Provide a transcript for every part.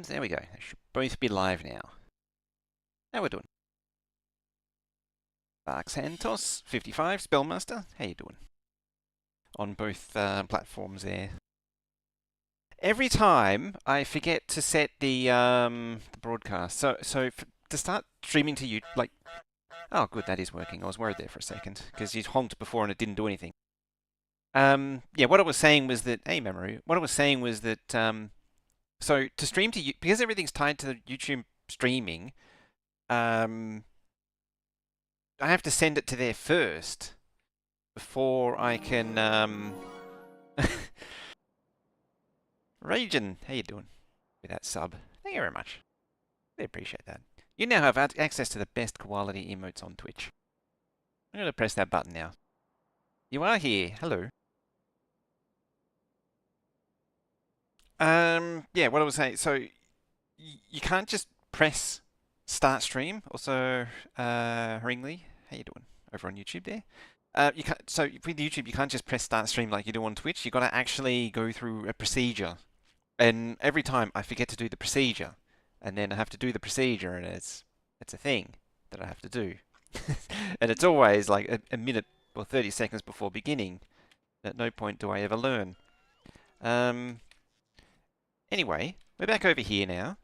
And there we go. They should both be live now. How we're doing? Dark Santos 55 Spellmaster. How you doing? On both platforms there. Every time I forget to set the broadcast. So to start streaming to you, like, oh good, that is working. I was worried there for a second because you honked before and it didn't do anything. Yeah, what I was saying was that, hey Memory, what I was saying was that, so to stream to you, because everything's tied to the YouTube streaming, I have to send it to there first before I can, Ragin, how you doing with that sub? Thank you very much. I appreciate that. You now have access to the best quality emotes on Twitch. I'm going to press that button now. You are here. Hello. Yeah, what I was saying. So you can't just press start stream. Also, Haringly, how you doing over on YouTube there? You can't. So with YouTube, you can't just press start stream like you do on Twitch. You got to actually go through a procedure. And every time I forget to do the procedure, and then I have to do the procedure, and it's a thing that I have to do, and it's always like a minute or 30 seconds before beginning. At no point do I ever learn. Anyway, we're back over here now.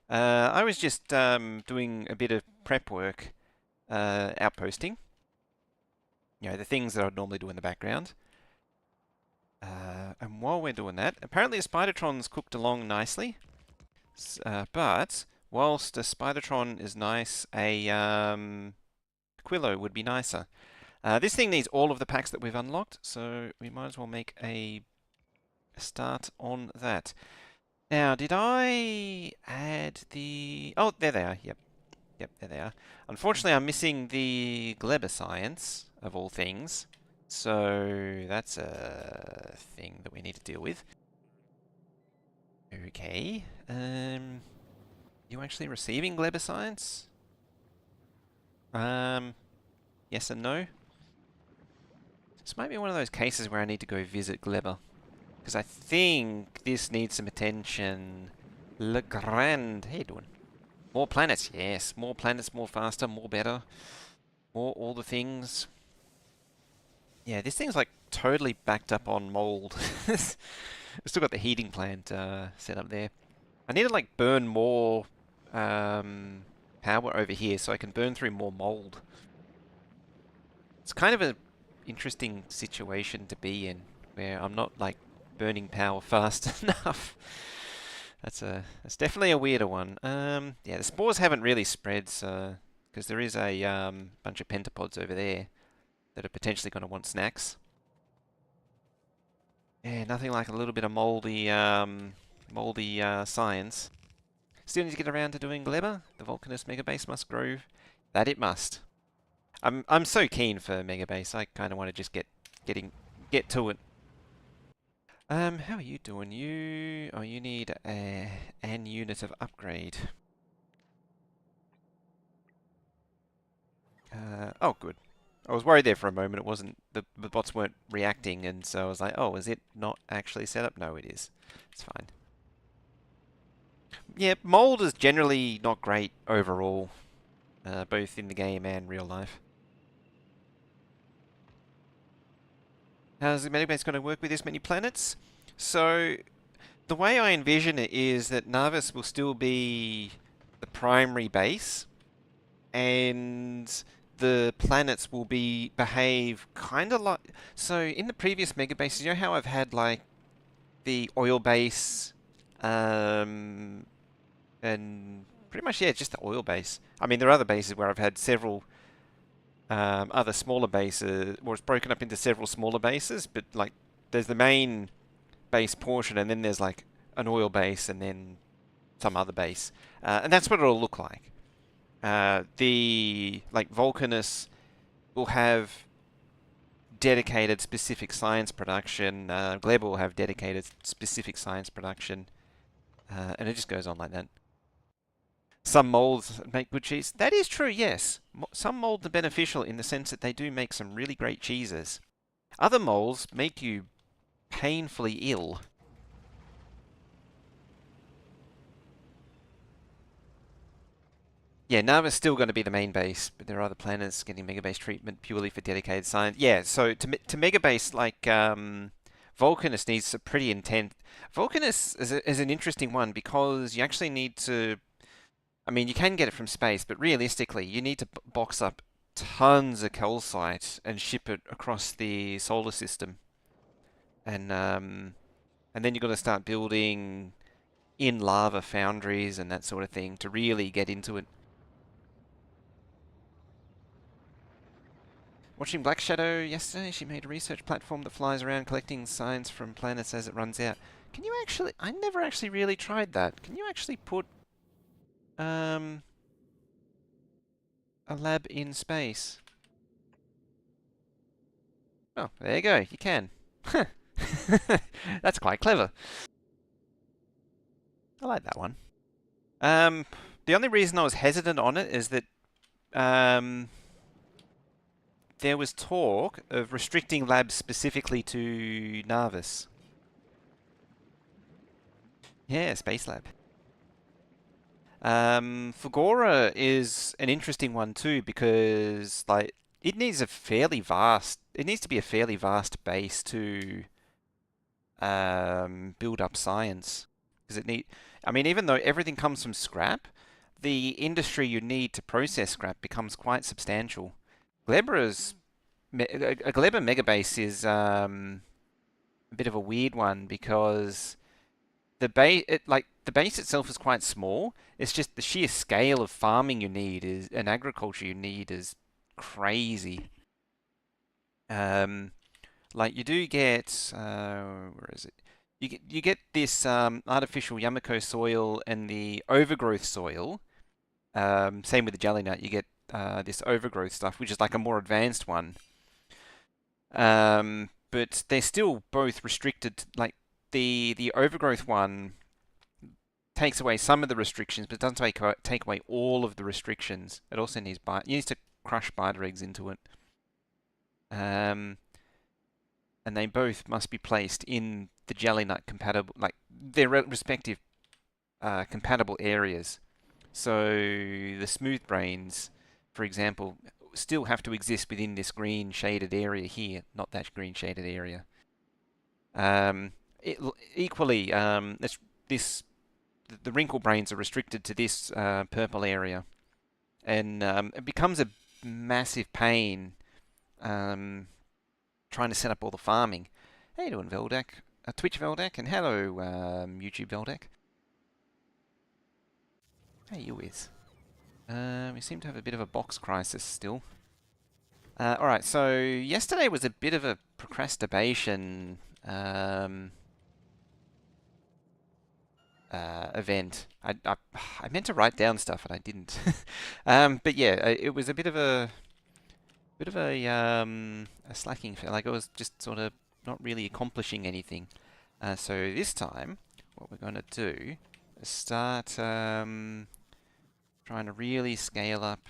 I was just doing a bit of prep work, outposting. You know, the things that I'd normally do in the background. And while we're doing that, apparently a Spidertron's cooked along nicely. But whilst a Spidertron is nice, a Aquilo would be nicer. This thing needs all of the packs that we've unlocked, so we might as well make a start on that. Now, did I add the... Oh, there they are. Yep, there they are. Unfortunately, I'm missing the Gleber Science, of all things. So that's a thing that we need to deal with. Okay. You actually receiving Gleber Science? Yes and no. This might be one of those cases where I need to go visit Gleber. Because I think this needs some attention. Le Grand. How you doing? More planets. Yes. More planets, more faster, more better. More all the things. Yeah, this thing's like totally backed up on mold. We've still got the heating plant set up there. I need to like burn more power over here so I can burn through more mold. It's kind of an interesting situation to be in where I'm not like burning power fast enough. That's definitely a weirder one. Yeah, the spores haven't really spread, so because there is a bunch of pentapods over there that are potentially going to want snacks. Yeah, nothing like a little bit of moldy science. Still need to get around to doing Gleber. The Volcanist Mega Base must grow. That it must. I'm so keen for Mega Base. I kind of want to just get to it. How are you doing? You need an unit of upgrade. Oh, good. I was worried there for a moment. It wasn't the bots weren't reacting, and so I was like, oh, is it not actually set up? No, it is. It's fine. Yeah, mold is generally not great overall, both in the game and real life. How's the Metabase going to work with this many planets? So, the way I envision it is that Narvis will still be the primary base, and the planets will behave kind of like... So, in the previous Mega Bases, you know how I've had, like, the oil base, and pretty much, yeah, just the oil base. I mean, there are other bases where I've had several other smaller bases, or it's broken up into several smaller bases, but like there's the main base portion, and then there's like an oil base, and then some other base, and that's what it'll look like. The like Volcanus will have dedicated specific science production. Gleb will have dedicated specific science production, and it just goes on like that. Some molds make good cheese. That is true, yes. Some molds are beneficial in the sense that they do make some really great cheeses. Other molds make you painfully ill. Yeah, Nava's still going to be the main base, but there are other planets getting megabase treatment purely for dedicated science. Yeah, so to megabase, like Vulcanus needs a pretty intense. Vulcanus is an interesting one because you actually need to. I mean, you can get it from space, but realistically, you need to box up tons of calcite and ship it across the solar system, and then you've got to start building in lava foundries and that sort of thing to really get into it. Watching Black Shadow yesterday, she made a research platform that flies around collecting science from planets as it runs out. Can you actually... I never actually really tried that. Can you actually put um, a lab in space? Oh, there you go. You can. That's quite clever. I like that one. The only reason I was hesitant on it is that there was talk of restricting labs specifically to Narvis. Yeah, Space Lab. Fagora is an interesting one too because like it needs to be a fairly vast base to build up science because I mean, even though everything comes from scrap, the industry you need to process scrap becomes quite substantial. Glebra's a Glebra megabase is a bit of a weird one because the base itself is quite small. It's just the sheer scale of farming you need is and agriculture you need is crazy. Um, like you do get where is it? You get this artificial Yamako soil and the overgrowth soil. Same with the jelly nut. You get this overgrowth stuff, which is like a more advanced one. But they're still both restricted. Like the overgrowth one takes away some of the restrictions, but it doesn't take away all of the restrictions. It also needs to crush biter eggs into it. And they both must be placed in the jelly nut compatible, like their respective compatible areas. So the smooth brains, for example, still have to exist within this green shaded area here, not that green shaded area. Equally, the wrinkle brains are restricted to this purple area, and it becomes a massive pain trying to set up all the farming. How you doing, Veldak? Twitch Veldak, and hello, YouTube Veldak. How you is? We seem to have a bit of a box crisis still. Alright, so yesterday was a bit of a procrastination event. I meant to write down stuff and I didn't. But yeah, it was a bit of a slacking. Like I was just sort of not really accomplishing anything. So this time, what we're going to do is start trying to really scale up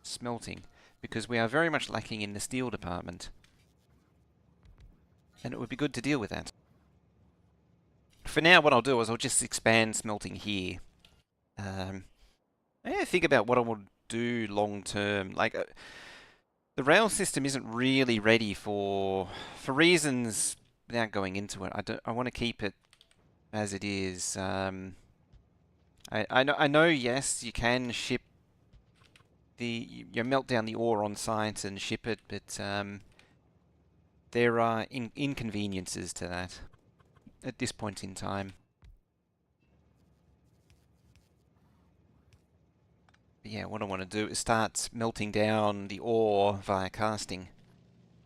smelting because we are very much lacking in the steel department, and it would be good to deal with that. For now, what I'll do is I'll just expand smelting here. I need to think about what I will do long term. Like the rail system isn't really ready for reasons without going into it. I want to keep it as it is. I know. Yes, you can ship you melt down the ore on site and ship it, but there are inconveniences to that at this point in time. But yeah, what I want to do is start melting down the ore via casting,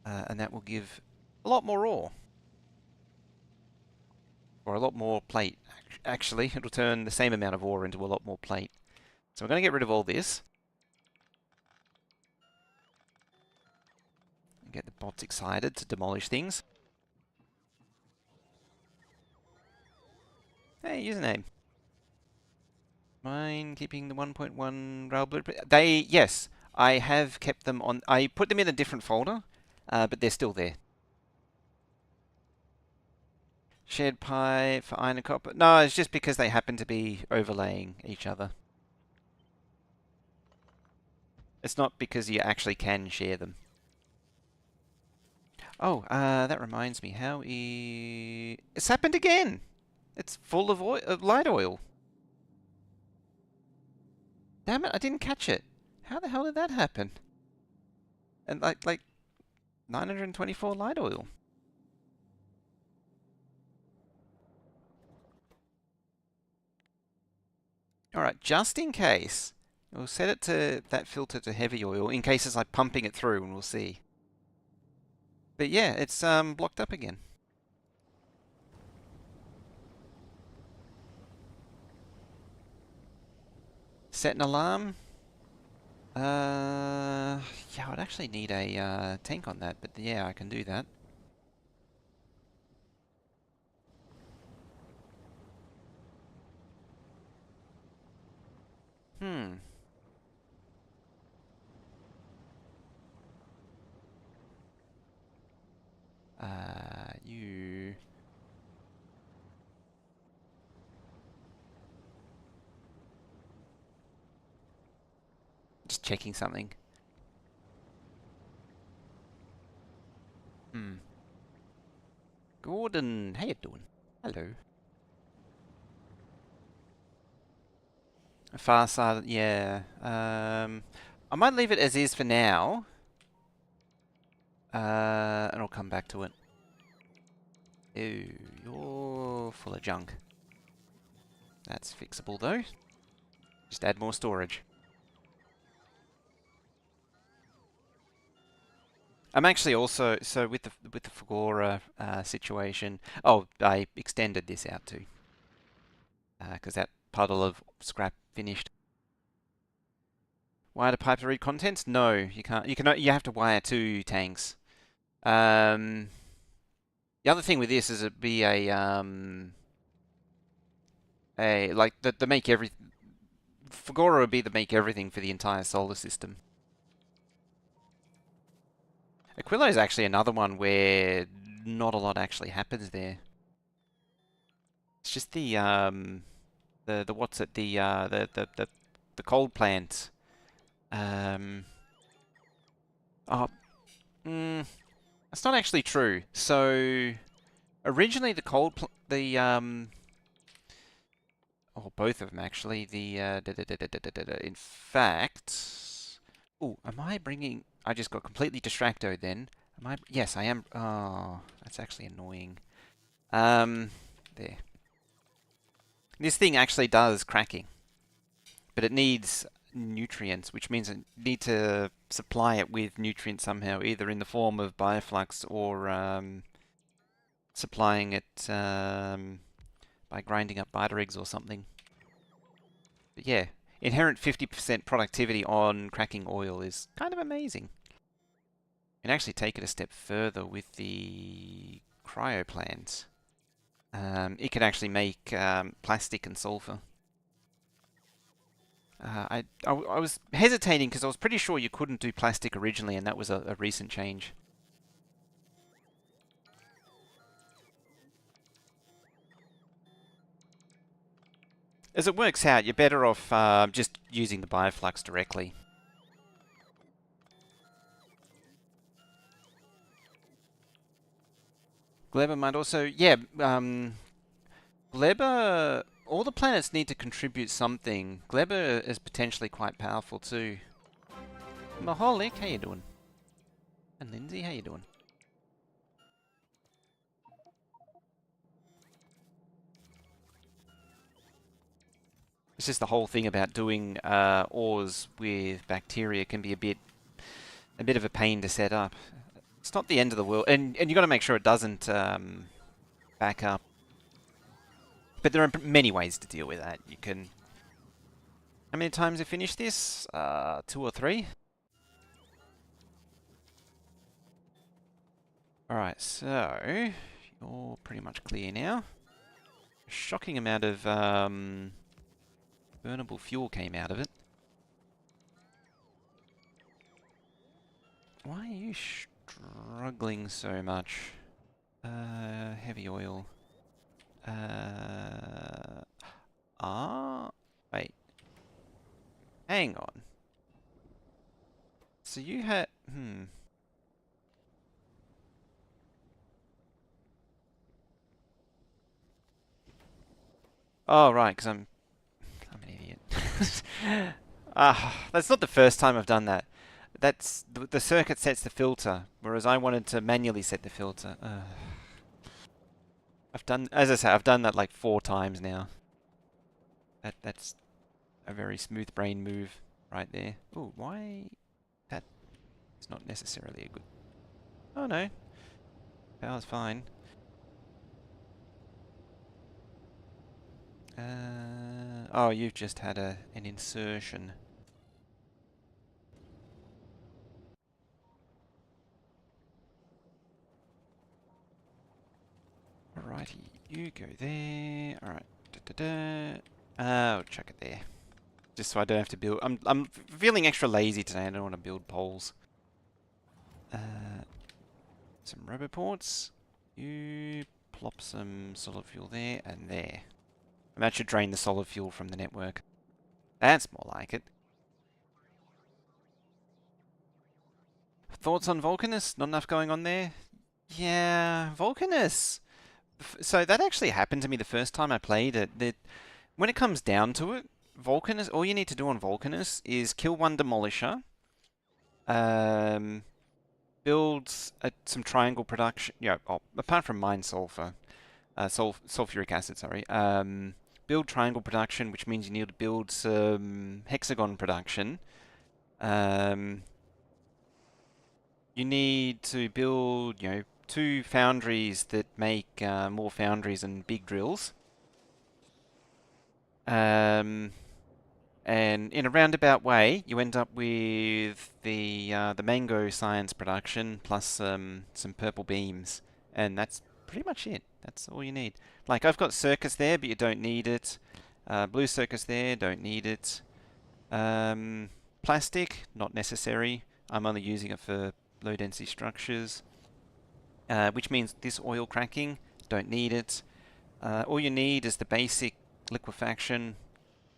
and that will give a lot more ore. Or a lot more plate. Actually, it'll turn the same amount of ore into a lot more plate. So we're going to get rid of all this. Get the bots excited to demolish things. Hey, username. Mind keeping the 1.1 rail blueprint? Yes, I have kept them on. I put them in a different folder, but they're still there. Shared pi for iron and copper. No, it's just because they happen to be overlaying each other. It's not because you actually can share them. Oh, that reminds me. It's happened again! It's full of oil, light oil. Damn it, I didn't catch it. How the hell did that happen? And like 924 light oil. Alright, just in case, we'll set it to that filter to heavy oil in case it's like pumping it through and we'll see. But yeah, it's blocked up again. Set an alarm. Yeah, I'd actually need a tank on that, but yeah, I can do that. Hmm. You... Just checking something. Hmm. Gordon, how you doing? Hello. Far side, yeah. I might leave it as is for now. And I'll come back to it. Ew, you're full of junk. That's fixable though. Just add more storage. I'm actually also with the Fagora situation. Oh, I extended this out too, because that puddle of scrap finished. Wire the pipe to read contents? No, you can't. You have to wire two tanks. The other thing with this is it'd be a like the make every Fagora would be the make everything for the entire solar system. Aquilo is actually another one where not a lot actually happens there. It's just the what's it the cold plant. Um, oh, that's not actually true. So originally the oh, both of them actually. In fact, oh, am I bringing? I just got completely distracted then. Am I? Yes, I am. Oh, that's actually annoying. There. This thing actually does cracking, but it needs nutrients, which means I need to supply it with nutrients somehow, either in the form of bioflux or supplying it by grinding up biter eggs or something. But yeah, inherent 50% productivity on cracking oil is kind of amazing. You can actually take it a step further with the cryo plants. It can actually make plastic and sulfur. I was hesitating because I was pretty sure you couldn't do plastic originally, and that was a recent change. As it works out, you're better off just using the bioflux directly. Gleber might also, yeah, Gleber, all the planets need to contribute something. Gleber is potentially quite powerful too. Maholic, how you doing? And Lindsay, how you doing? It's just the whole thing about doing ores with bacteria can be a bit of a pain to set up. It's not the end of the world, and you got to make sure it doesn't back up. But there are many ways to deal with that. You can. How many times have finished this? 2 or 3. All right, so you're pretty much clear now. A shocking amount of burnable fuel came out of it. Why are you struggling so much? Heavy oil. Wait. Hang on. So you had, Oh, right, because I'm an idiot. That's not the first time I've done that. That's the circuit sets the filter, whereas I wanted to manually set the filter. As I say, I've done that like 4 times now. That's a very smooth brain move right there. Oh, why? That is not necessarily a good. Oh no, power's fine. Oh, you've just had an insertion. Alrighty, you go there. Alright. I'll chuck it there. Just so I don't have to build. I'm feeling extra lazy today. I don't want to build poles. Some rubber ports. You plop some solid fuel there and there. And that should drain the solid fuel from the network. That's more like it. Thoughts on Vulcanus? Not enough going on there? Yeah, Vulcanus. So that actually happened to me the first time I played it. That when it comes down to it, Vulcanus, all you need to do on Vulcanus is kill one demolisher, build some triangle production. Yeah, apart from mine sulfur, sulfuric acid. Sorry. Build triangle production, which means you need to build some hexagon production. You need to build, 2 foundries that make more foundries and big drills. And in a roundabout way, you end up with the mango science production plus some purple beams, and that's pretty much it. That's all you need. Like I've got circus there, but you don't need it. Blue circus there, don't need it. Plastic, not necessary. I'm only using it for low density structures, which means this oil cracking, don't need it. All you need is the basic liquefaction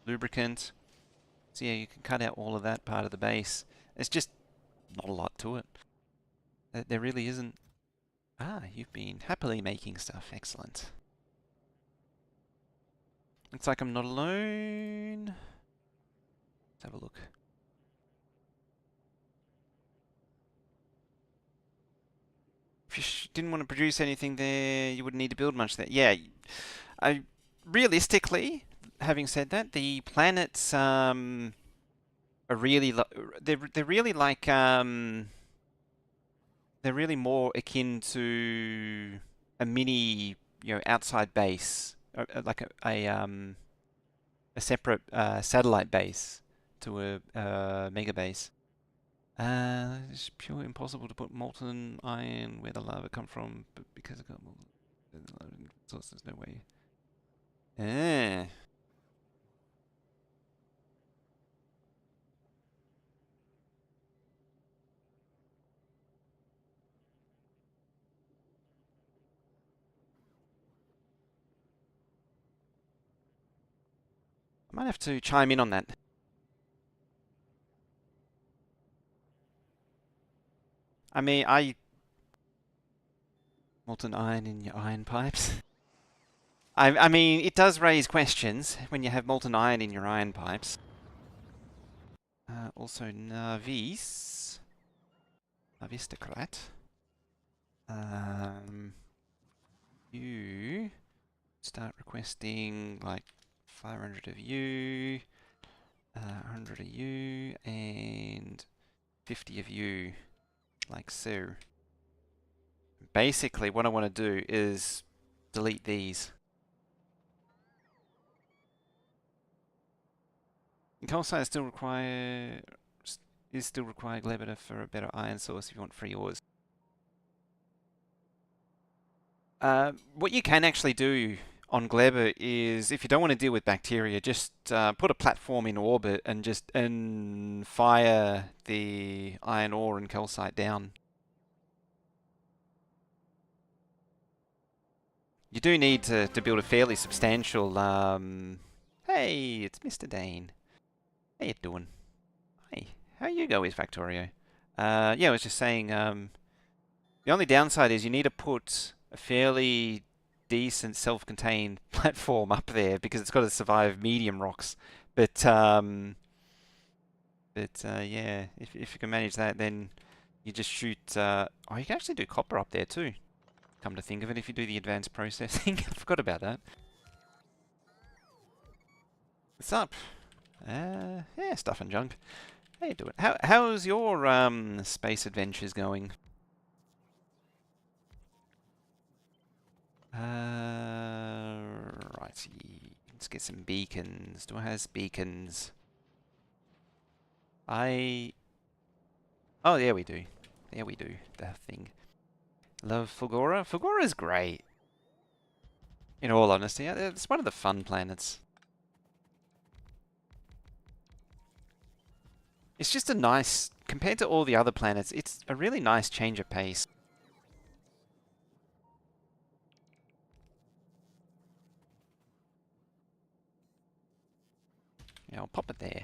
lubricant. So yeah, you can cut out all of that part of the base. It's just not a lot to it. There really isn't. Ah, you've been happily making stuff. Excellent. Looks like I'm not alone. Let's have a look. If you didn't want to produce anything there, you wouldn't need to build much there. Yeah, realistically, having said that, the planets are really they're really like they're really more akin to a mini, outside base, like a separate satellite base to a mega base. It's pure impossible to put molten iron where the lava come from, but because it got molten source, there's no way. Eh. I might have to chime in on that. I mean, molten iron in your iron pipes. I mean, it does raise questions when you have molten iron in your iron pipes. Also, Navistocrat. You start requesting like 500 of you, 100 of you, and 50 of you, like so. Basically, what I want to do is delete these. Calcite still require Glebita for a better iron source if you want free ores. What you can actually do on Gleba is, if you don't want to deal with bacteria, just put a platform in orbit and fire the iron ore and calcite down. You do need to build a fairly substantial, Hey, it's Mr. Dane. How you doing? Hey, how you go with Factorio? Yeah, I was just saying, the only downside is you need to put a fairly decent self-contained platform up there because it's got to survive medium rocks. But, yeah, if you can manage that, then you just shoot, oh, you can actually do copper up there too. Come to think of it, if you do the advanced processing. I forgot about that. What's up? Yeah, stuff and junk. How you doing? How's your space adventures going? Righty. Let's get some beacons. Do I have beacons? Oh, yeah, we do. Yeah, we do. That thing. Love Fulgora. Fulgora's great. In all honesty, it's one of the fun planets. It's just a nice, compared to all the other planets, it's a really nice change of pace. Yeah, I'll pop it there.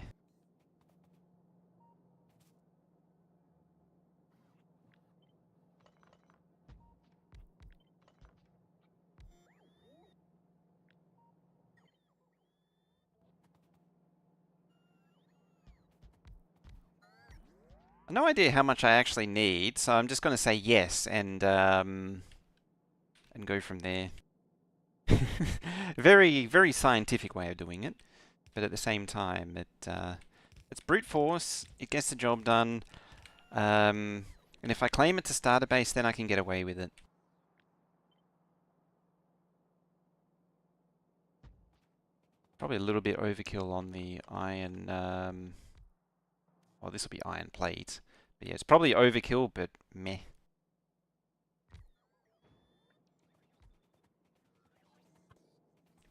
No idea how much I actually need, so I'm just going to say yes and go from there. Very, very scientific way of doing it, but at the same time, it's brute force. It gets the job done, and if I claim it to start a base, then I can get away with it. Probably a little bit overkill on the iron. Well, this will be iron plate. But yeah, it's probably overkill, but meh.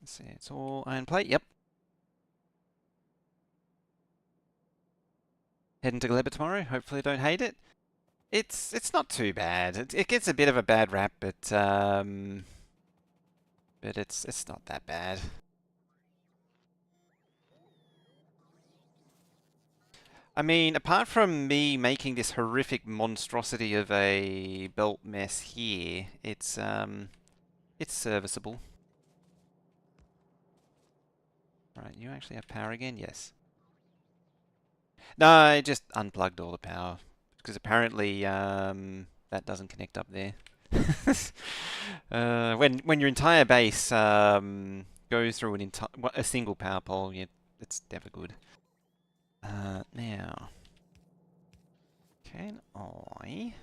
Let's see, it's all iron plate. Yep. Heading to Gleba tomorrow. Hopefully, I don't hate it. It's not too bad. It gets a bit of a bad rap, but it's not that bad. I mean, apart from me making this horrific monstrosity of a belt mess here, it's serviceable. Right, you actually have power again? Yes. No, I just unplugged all the power because apparently that doesn't connect up there. When your entire base goes through a single power pole, yeah, it's never good. Now, can I?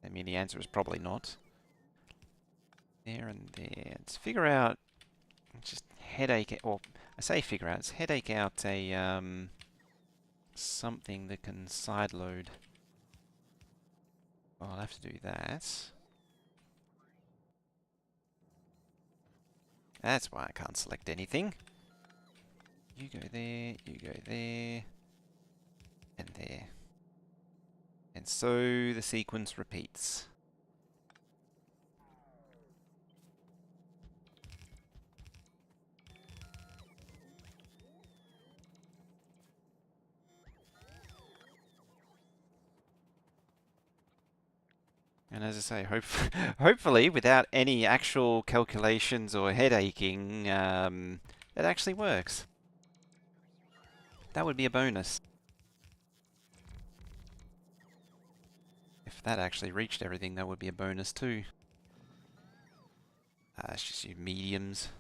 I mean, the answer is probably not. There and there. Let's figure out. Just headache it, or I say figure out. Let's headache out a something that can side load. Oh, I'll have to do that. That's why I can't select anything. You go there, you go there, and there. And so the sequence repeats. And as I say, hopefully without any actual calculations or head aching, it actually works. That would be a bonus. If that actually reached everything, that would be a bonus too. It's just your mediums.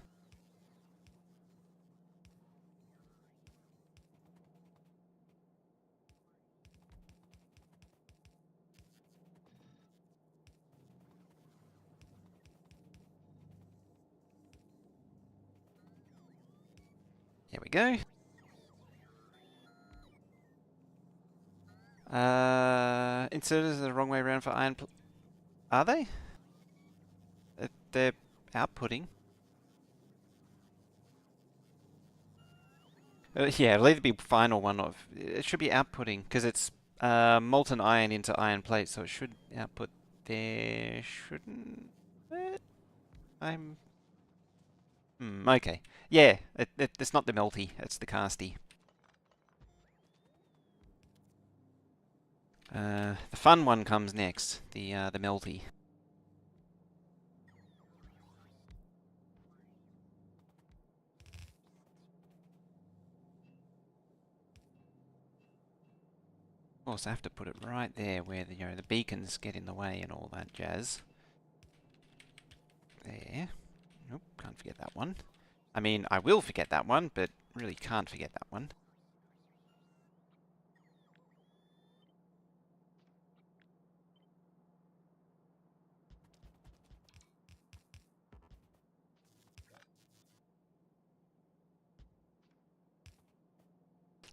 Here we go. Inserters are the wrong way around for iron. Are they? They're outputting. Yeah, it'll either be fine or one of. It should be outputting because it's molten iron into iron plate, so it should output there, shouldn't it? I'm... okay. Yeah, it's not the melty, it's the casty. The fun one comes next, the melty. Of course, I have to put it right there where the, the beacons get in the way and all that jazz. There. Nope, can't forget that one. I mean, I will forget that one, but really can't forget that one.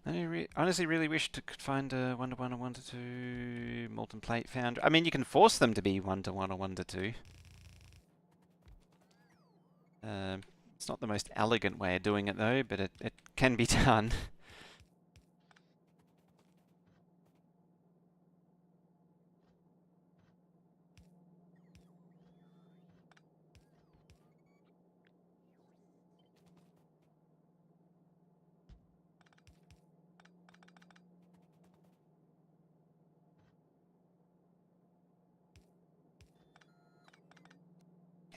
I honestly really wish to could find a 1 to 1 or 1 to 2 molten plate foundry. I mean, you can force them to be 1 to 1 or 1 to 2. It's not the most elegant way of doing it though, but it can be done.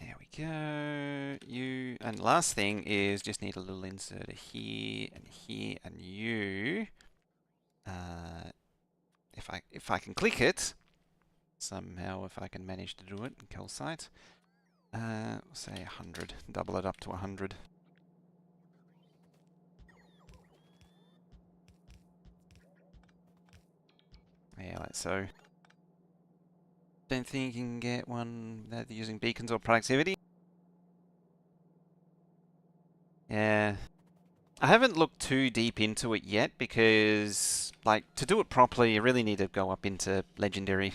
There we go. You, and last thing is just need a little inserter here and you. If I can click it somehow, if I can manage to do it in calcite, say 100, double it up to 100. Yeah, like so. Don't think you can get one without using beacons or productivity. Yeah. I haven't looked too deep into it yet because, like, to do it properly, you really need to go up into Legendary.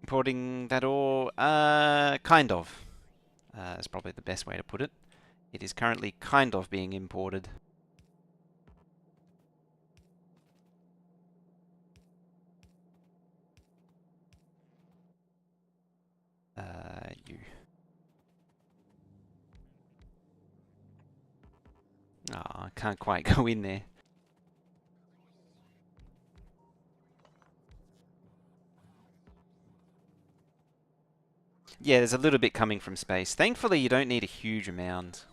Importing that ore, kind of. Is probably the best way to put it. It is currently kind of being imported. You. Oh, I can't quite go in there. Yeah, there's a little bit coming from space. Thankfully, you don't need a huge amount.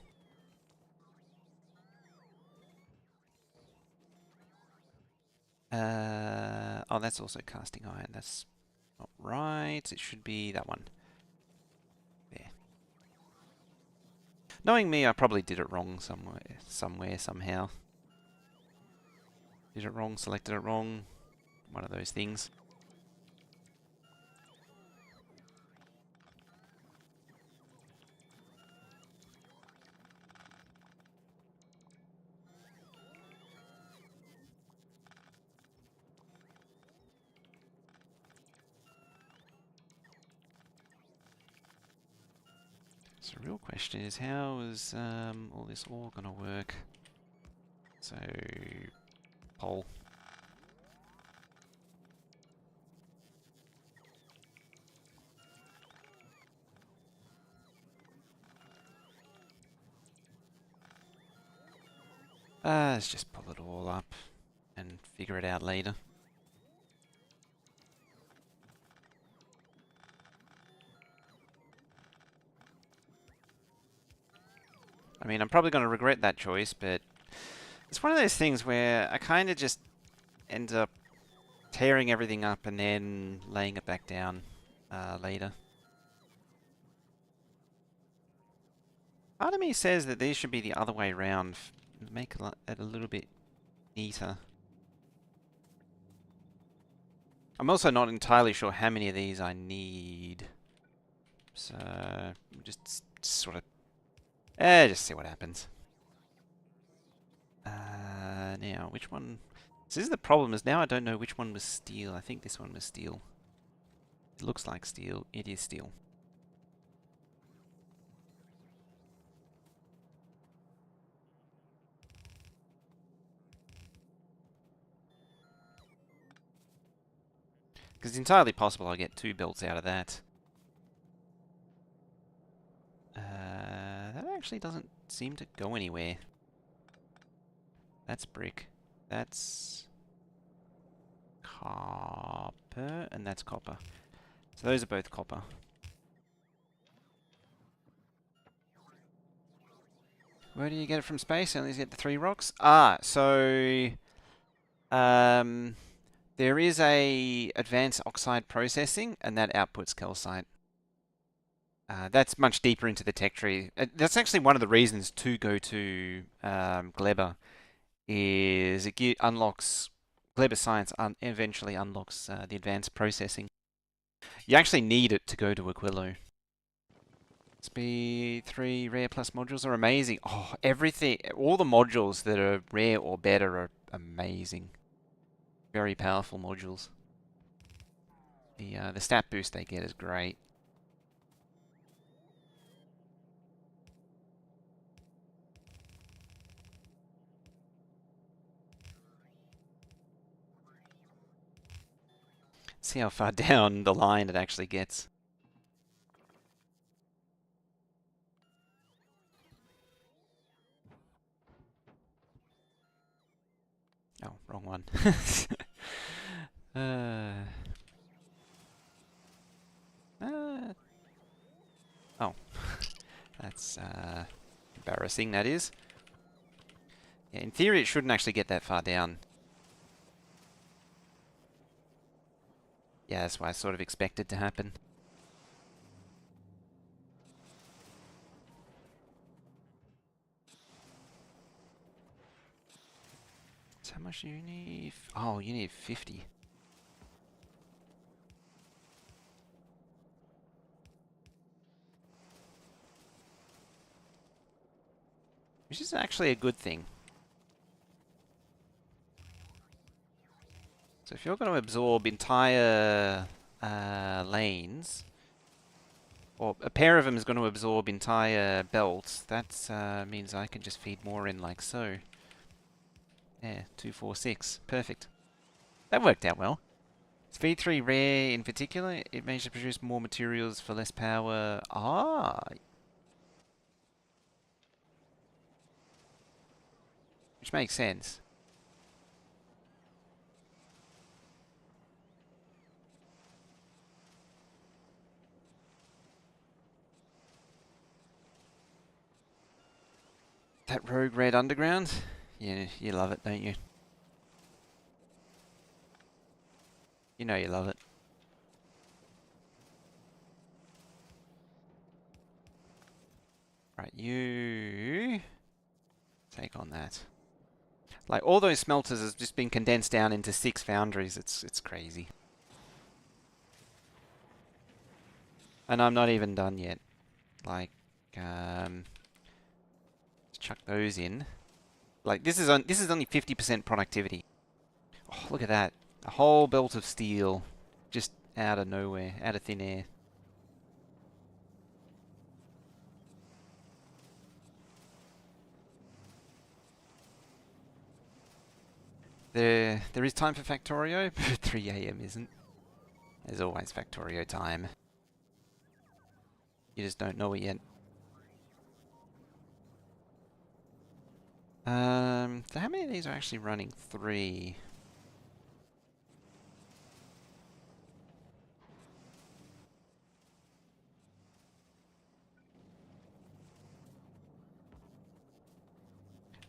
Oh, that's also casting iron. That's not right. It should be that one. There. Knowing me, I probably did it wrong somewhere, somehow. Did it wrong, selected it wrong. One of those things. So the real question is, how is all this all gonna work? So, pole. Let's just pull it all up and figure it out later. I mean, I'm probably going to regret that choice, but it's one of those things where I kind of just end up tearing everything up and then laying it back down later. Part of me says that these should be the other way around, make it a little bit neater. I'm also not entirely sure how many of these I need. So, just sort of... just see what happens. Now, which one... So this is the problem, is now I don't know which one was steel. I think this one was steel. It looks like steel. It is steel. Because it's entirely possible I get 2 belts out of that. actually doesn't seem to go anywhere. That's brick. That's copper, and that's copper. So those are both copper. Where do you get it from space? You only get the 3 rocks? Ah, so there is a advanced oxide processing, and that outputs calcite. That's much deeper into the tech tree. That's actually one of the reasons to go to Gleba, is it unlocks Gleba Science eventually unlocks the advanced processing. You actually need it to go to Aquilo. Speed 3 rare plus modules are amazing. Oh, everything, all the modules that are rare or better are amazing. Very powerful modules. The stat boost they get is great. See how far down the line it actually gets. Oh, wrong one. Oh, that's embarrassing, that is. Yeah, in theory, it shouldn't actually get that far down. Yeah, that's what I sort of expected to happen. So how much do you need? Oh, you need 50. Which is actually a good thing. So if you're going to absorb entire lanes, or a pair of them is going to absorb entire belts, that means I can just feed more in like so. Yeah, 2, 4, 6. Perfect. That worked out well. Speed 3 rare in particular, it managed to produce more materials for less power. Ah! Which makes sense. That rogue red underground? Yeah, you love it, don't you? You know you love it. Right, you take on that. Like, all those smelters has just been condensed down into 6 foundries. It's crazy. And I'm not even done yet. Like, let's chuck those in. Like, this is only 50% productivity. Oh, look at that. A whole belt of steel just out of nowhere, out of thin air. There is time for Factorio, but 3 AM isn't. There's always Factorio time. You just don't know it yet. So how many of these are actually running? 3.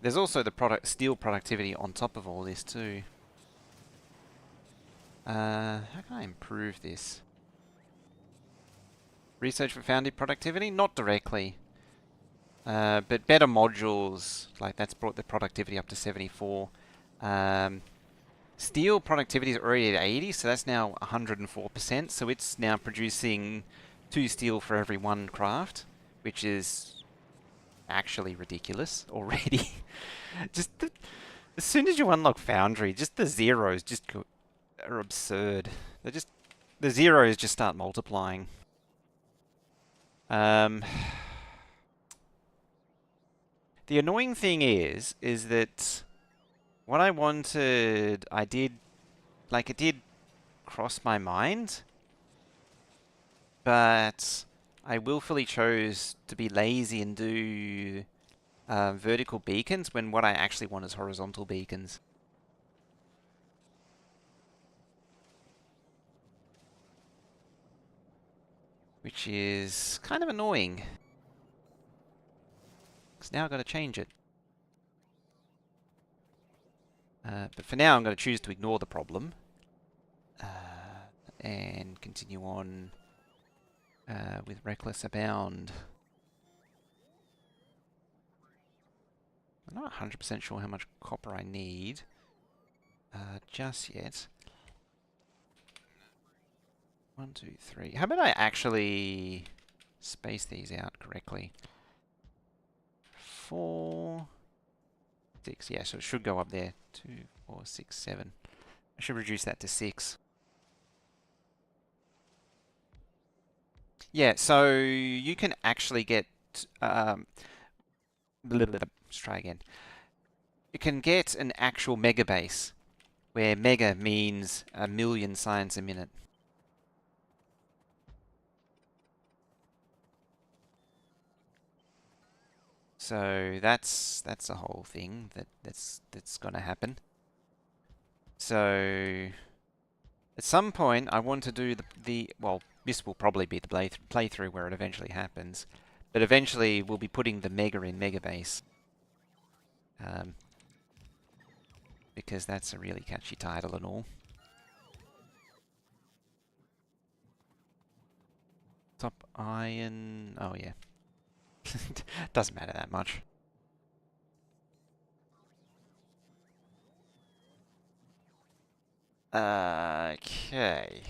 There's also the steel productivity on top of all this too. How can I improve this? Research for Foundry productivity? Not directly. But better modules, like that's brought the productivity up to 74. Steel productivity is already at 80, so that's now 104%. So it's now producing 2 steel for every 1 craft, which is actually ridiculous already. As soon as you unlock Foundry, just the zeros are absurd. The zeros just start multiplying. The annoying thing is that what I wanted, it did cross my mind, but I willfully chose to be lazy and do vertical beacons when what I actually want is horizontal beacons. Which is kind of annoying. Because now I've got to change it. But for now I'm going to choose to ignore the problem. And continue on with Reckless Abound. I'm not 100% sure how much copper I need just yet. 1, 2, 3. How about I actually space these out correctly? 4, 6. Yeah, so it should go up there. 2, 4, 6, 7. I should reduce that to 6. Yeah, so you can actually get... let's try again. You can get an actual mega base, where mega means 1,000,000 signs a minute. So that's a whole thing that's going to happen. So at some point I want to do well, this will probably be the playthrough where it eventually happens, but eventually we'll be putting the mega in mega base. Because that's a really catchy title and all. Top iron... oh yeah. Doesn't matter that much. Okay.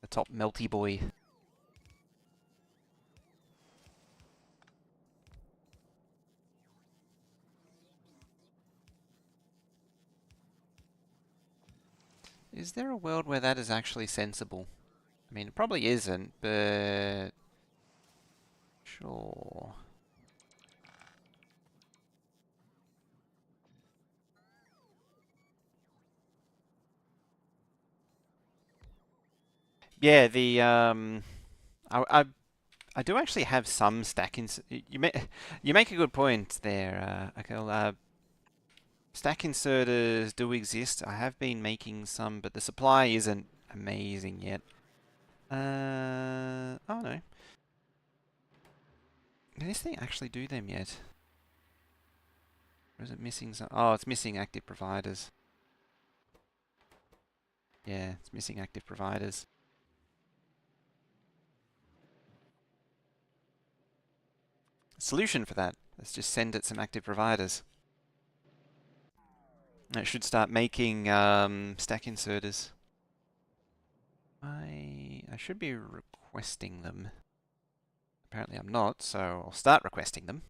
The top melty boy. Is there a world where that is actually sensible? I mean, it probably isn't, but... sure. Yeah, I do actually have some stack you make a good point there, Aquilo. Stack inserters do exist. I have been making some, but the supply isn't amazing yet. Oh no. Can this thing actually do them yet? Or is it missing some? Oh, it's missing active providers. Yeah, it's missing active providers. Solution for that. Let's just send it some active providers. It should start making stack inserters. I should be requesting them. Apparently I'm not, so I'll start requesting them.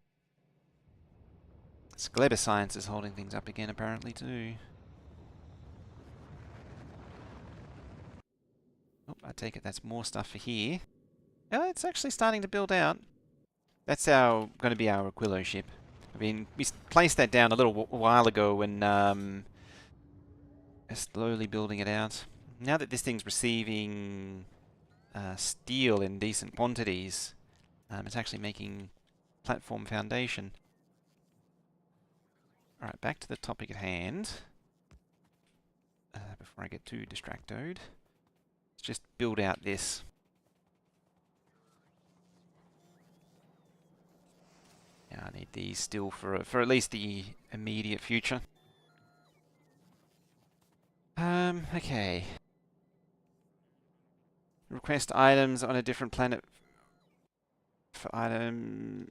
Sgleba Science is holding things up again apparently too. Oh, I take it that's more stuff for here. Yeah, it's actually starting to build out. That's going to be our Aquilo ship. I mean, we placed that down a little while ago and slowly building it out. Now that this thing's receiving steel in decent quantities, it's actually making platform foundation. Alright, back to the topic at hand. Before I get too distracted. Let's just build out this. Yeah, I need these still for at least the immediate future. Okay. Request items on a different planet for item...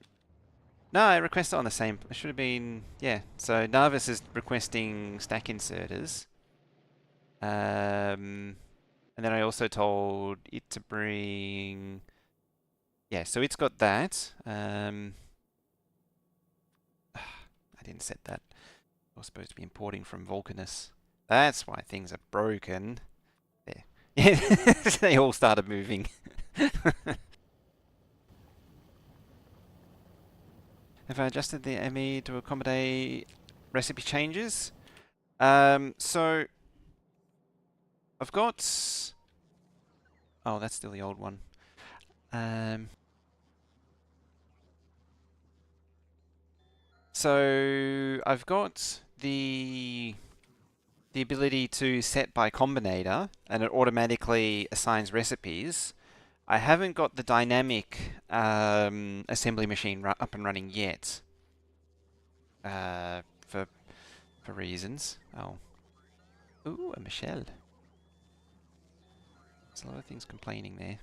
No, I requested on the same... It should have been... Yeah, so Narvis is requesting stack inserters. And then I also told it to bring... Yeah, so it's got that. I didn't set that. I was supposed to be importing from Vulcanus. That's why things are broken. There. Yeah, they all started moving. Have I adjusted the ME to accommodate recipe changes? So I've got... Oh, that's still the old one. So I've got the ability to set by combinator, and it automatically assigns recipes. I haven't got the dynamic assembly machine up and running yet, for reasons. Oh, ooh, a Michelle. There's a lot of things complaining there.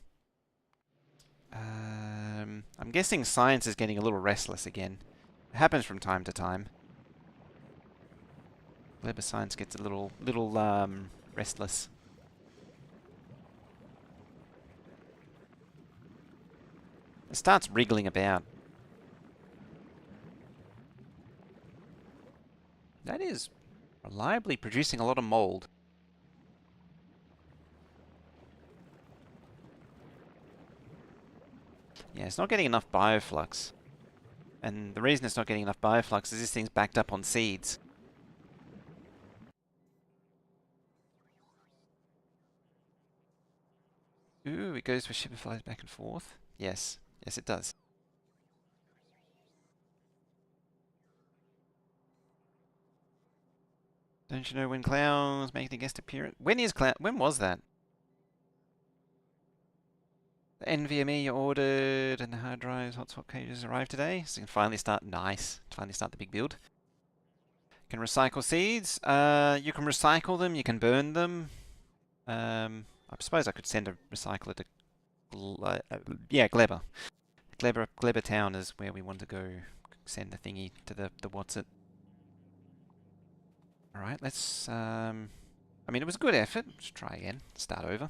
I'm guessing science is getting a little restless again. It happens from time to time. Labor science gets a little restless. It starts wriggling about. That is reliably producing a lot of mold. Yeah, it's not getting enough bioflux. And the reason it's not getting enough bioflux is this thing's backed up on seeds. Ooh, it goes where shipper flies back and forth. Yes. Yes, it does. Don't you know when Clown's making a guest appearance? When is Clown? When was that? The NVMe you ordered and the hard drives, hotspot cages arrived today. So you can finally start. Nice. Finally start the big build. Can recycle seeds. You can recycle them. You can burn them. I suppose I could send a recycler to yeah, Gleber. Gleber Town is where we want to go send the thingy to the what's it. Alright, let's I mean it was a good effort. Let's try again. Start over.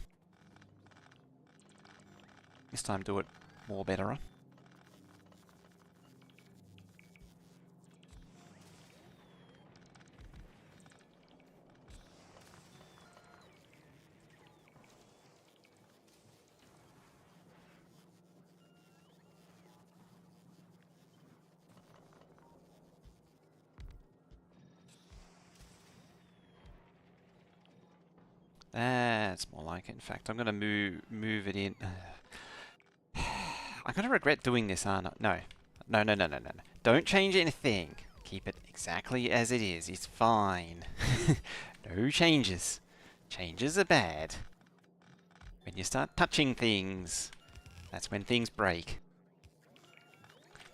This time do it more better. That's more like it. In fact, I'm going to move it in. I'm going to regret doing this, aren't I? No. No, no, no, no, no, no. Don't change anything. Keep it exactly as it is. It's fine. No changes. Changes are bad. When you start touching things, that's when things break.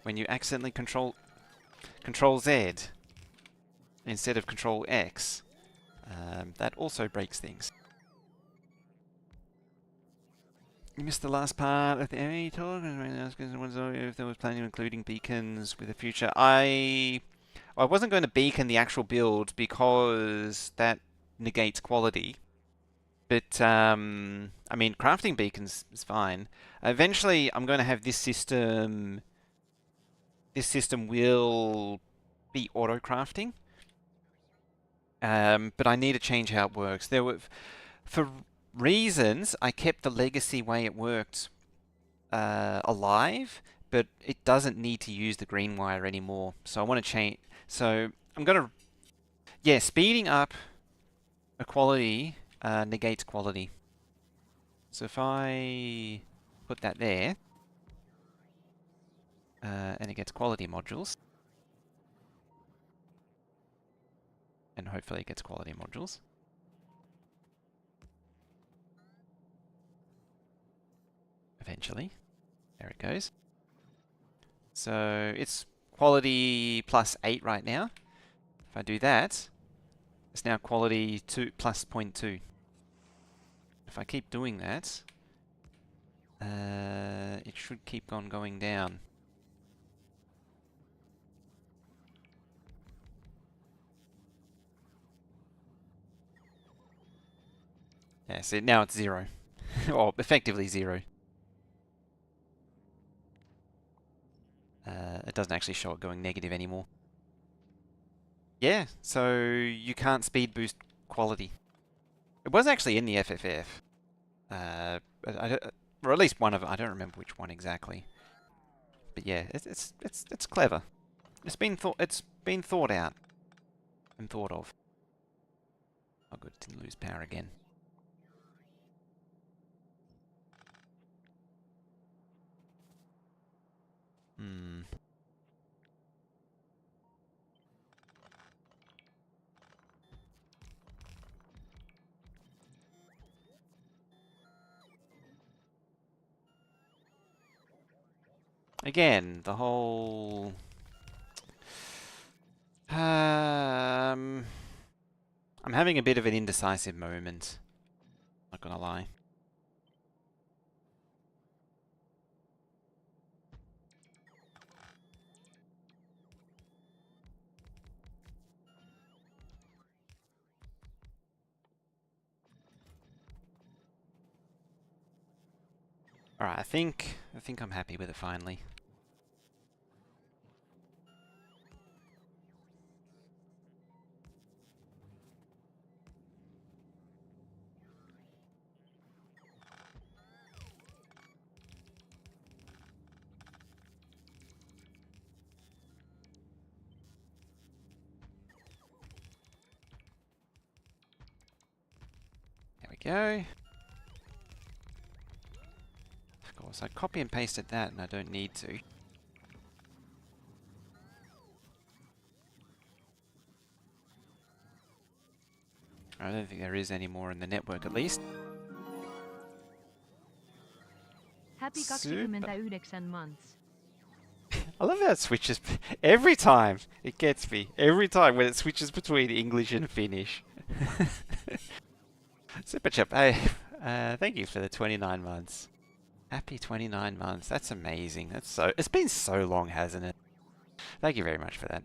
When you accidentally control Z instead of control X, that also breaks things. You missed the last part of the area talk. If there was planning on including beacons with the future. I wasn't going to beacon the actual build because that negates quality. But I mean, crafting beacons is fine. Eventually, I'm going to have this system. This system will be auto crafting. But I need to change how it works. For reasons, I kept the legacy way it worked alive, but it doesn't need to use the green wire anymore. So I want to change. So I'm going to, yeah, speeding up equality negates quality. So if I put that there, and it gets quality modules, and hopefully it gets quality modules. Eventually. There it goes. So it's quality plus 8 right now. If I do that, it's now quality 2 plus 0.2. If I keep doing that, it should keep on going down. Yeah, see, now it's 0. Or effectively 0. It doesn't actually show it going negative anymore. Yeah, so you can't speed boost quality. It was actually in the FFF. Or at least one of them. I don't remember which one exactly. But yeah, it's clever. It's been thought out and thought of. Oh good, didn't lose power again. Hmm. Again, the whole... I'm having a bit of an indecisive moment. Not gonna lie. Alright, I think I'm happy with it finally. There we go. Of course, I copy and pasted that and I don't need to. I don't think there is any more in the network at least. Happy 29 months. I love how it switches every time. It gets me every time when it switches between English and Finnish. Super chip, hey, thank you for the 29 months. Happy 29 months. That's amazing. It's been so long, hasn't it? Thank you very much for that.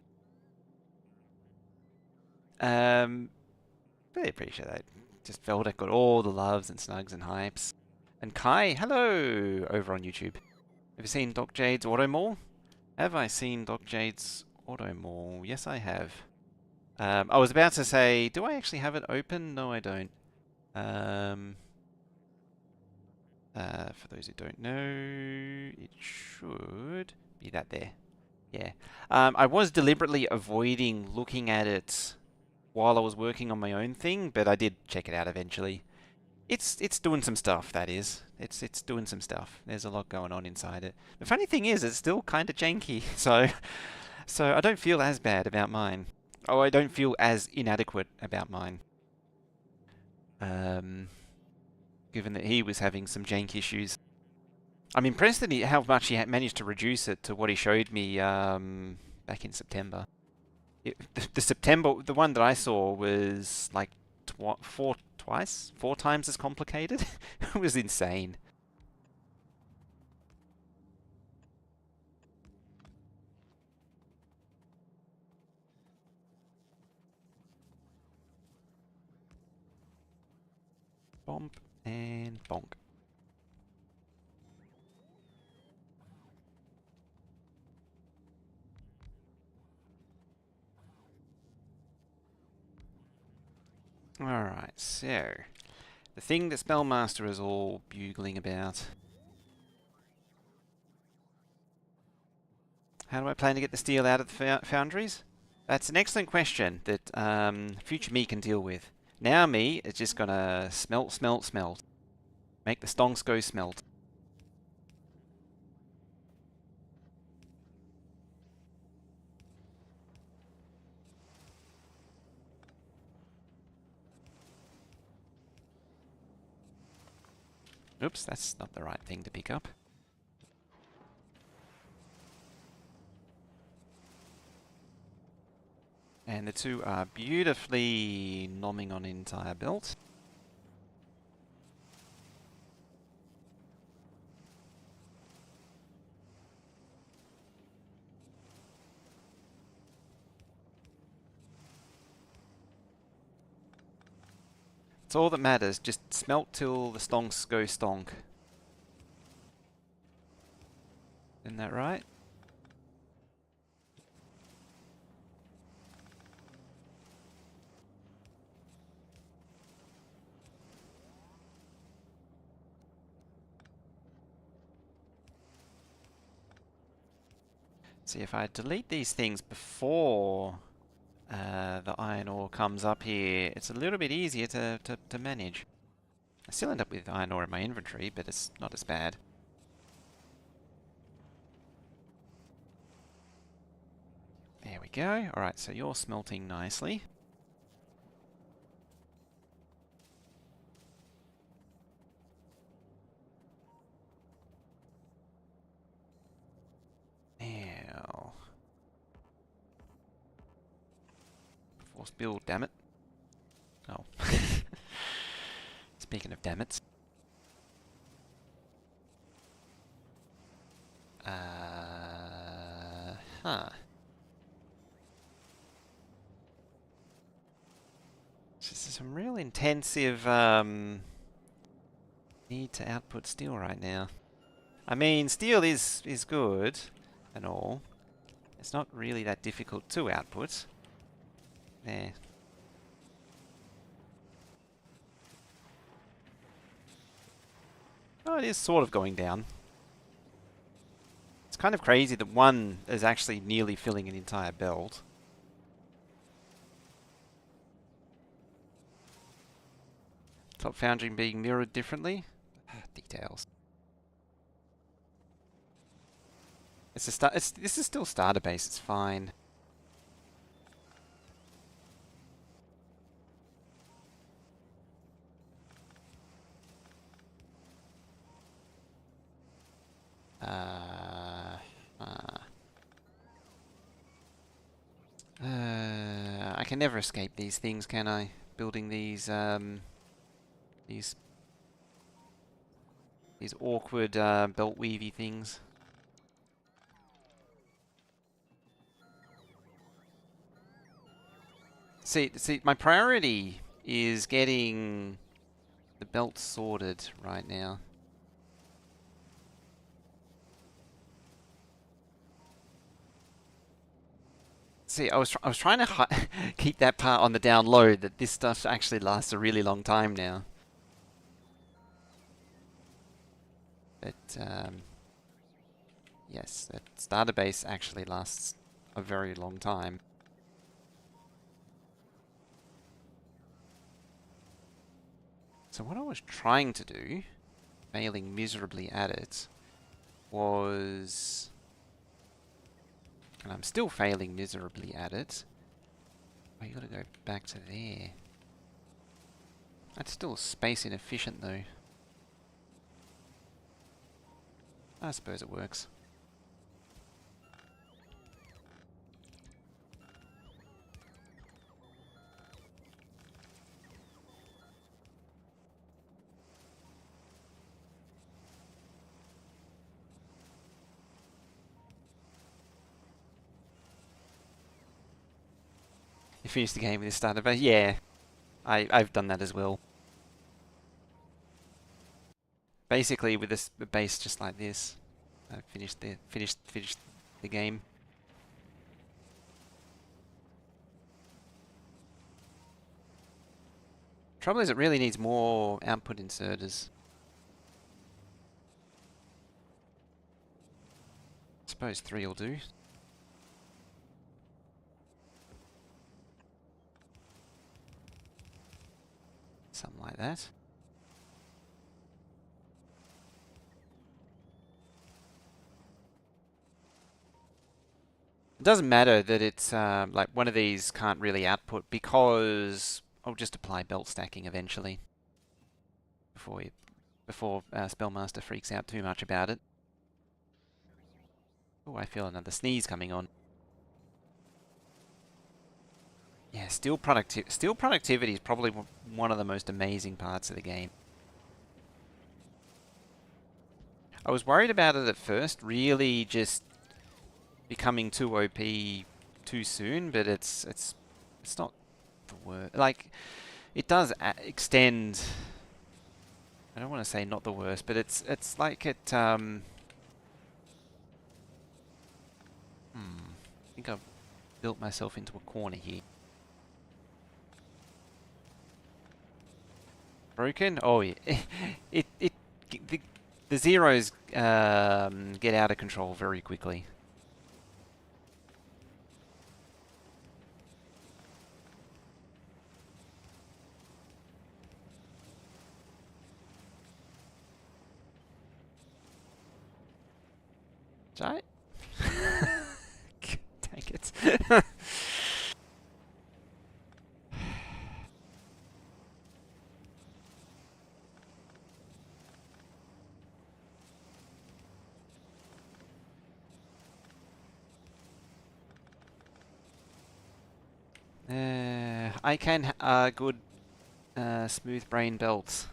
Really appreciate that. Just felt it got all the loves and snugs and hypes. And Kai, hello, over on YouTube. Have you seen Doc Jade's Auto Mall? Have I seen Doc Jade's Auto Mall? Yes, I have. I was about to say, do I actually have it open? No, I don't. For those who don't know, it should be that there. Yeah. I was deliberately avoiding looking at it while I was working on my own thing, but I did check it out eventually. It's doing some stuff, that is. It's doing some stuff. There's a lot going on inside it. The funny thing is, it's still kind of janky, so I don't feel as bad about mine. Oh, I don't feel as inadequate about mine. Given that he was having some jank issues. I'm impressed at how much he managed to reduce it to what he showed me back in September. The one that I saw was like four times as complicated. It was insane. Bomb and bonk. Alright, so the thing that Spellmaster is all bugling about. How do I plan to get the steel out of the foundries? That's an excellent question that future me can deal with. Now me is just gonna smelt, smelt, smelt. Make the stonks go smelt. Oops, that's not the right thing to pick up. And the two are beautifully nomming on entire belt. It's all that matters, just smelt till the stonks go stonk. Isn't that right? See, if I delete these things before the iron ore comes up here, it's a little bit easier to manage. I still end up with iron ore in my inventory, but it's not as bad. There we go. Alright, so you're smelting nicely. Now... force build, damn it. Oh. Speaking of damn it. Huh. This is some real intensive need to output steel right now. I mean, steel is good and all. It's not really that difficult to output. There. Oh, it is sort of going down. It's kind of crazy that one is actually nearly filling an entire belt. Top Foundry being mirrored differently. Details. It's a start. This is still starter base. It's fine. I can never escape these things, can I? Building these awkward belt weavy things. See, my priority is getting the belt sorted right now. See, I was trying to keep that part on the down low, that this stuff actually lasts a really long time now. But yes, that starter base actually lasts a very long time. So what I was trying to do, failing miserably at it, was... and I'm still failing miserably at it. Oh, you gotta go back to there. That's still space inefficient though. I suppose it works. You finished the game with this starter base? Yeah, I've done that as well. Basically, with this base just like this, I finished the game. Trouble is, it really needs more output inserters. I suppose 3 will do. Something like that. It doesn't matter that it's like one of these can't really output, because I'll just apply belt stacking eventually before Spellmaster freaks out too much about it. Oh, I feel another sneeze coming on. Yeah, steel productivity is probably one of the most amazing parts of the game. I was worried about it at first, really just becoming too OP too soon, but it's not the worst. Like, it does extend. I don't want to say not the worst, but it's like it. I think I've built myself into a corner here. Broken? Oh yeah. The zeros get out of control very quickly. Did I? Dang it. I can good smooth brain belts.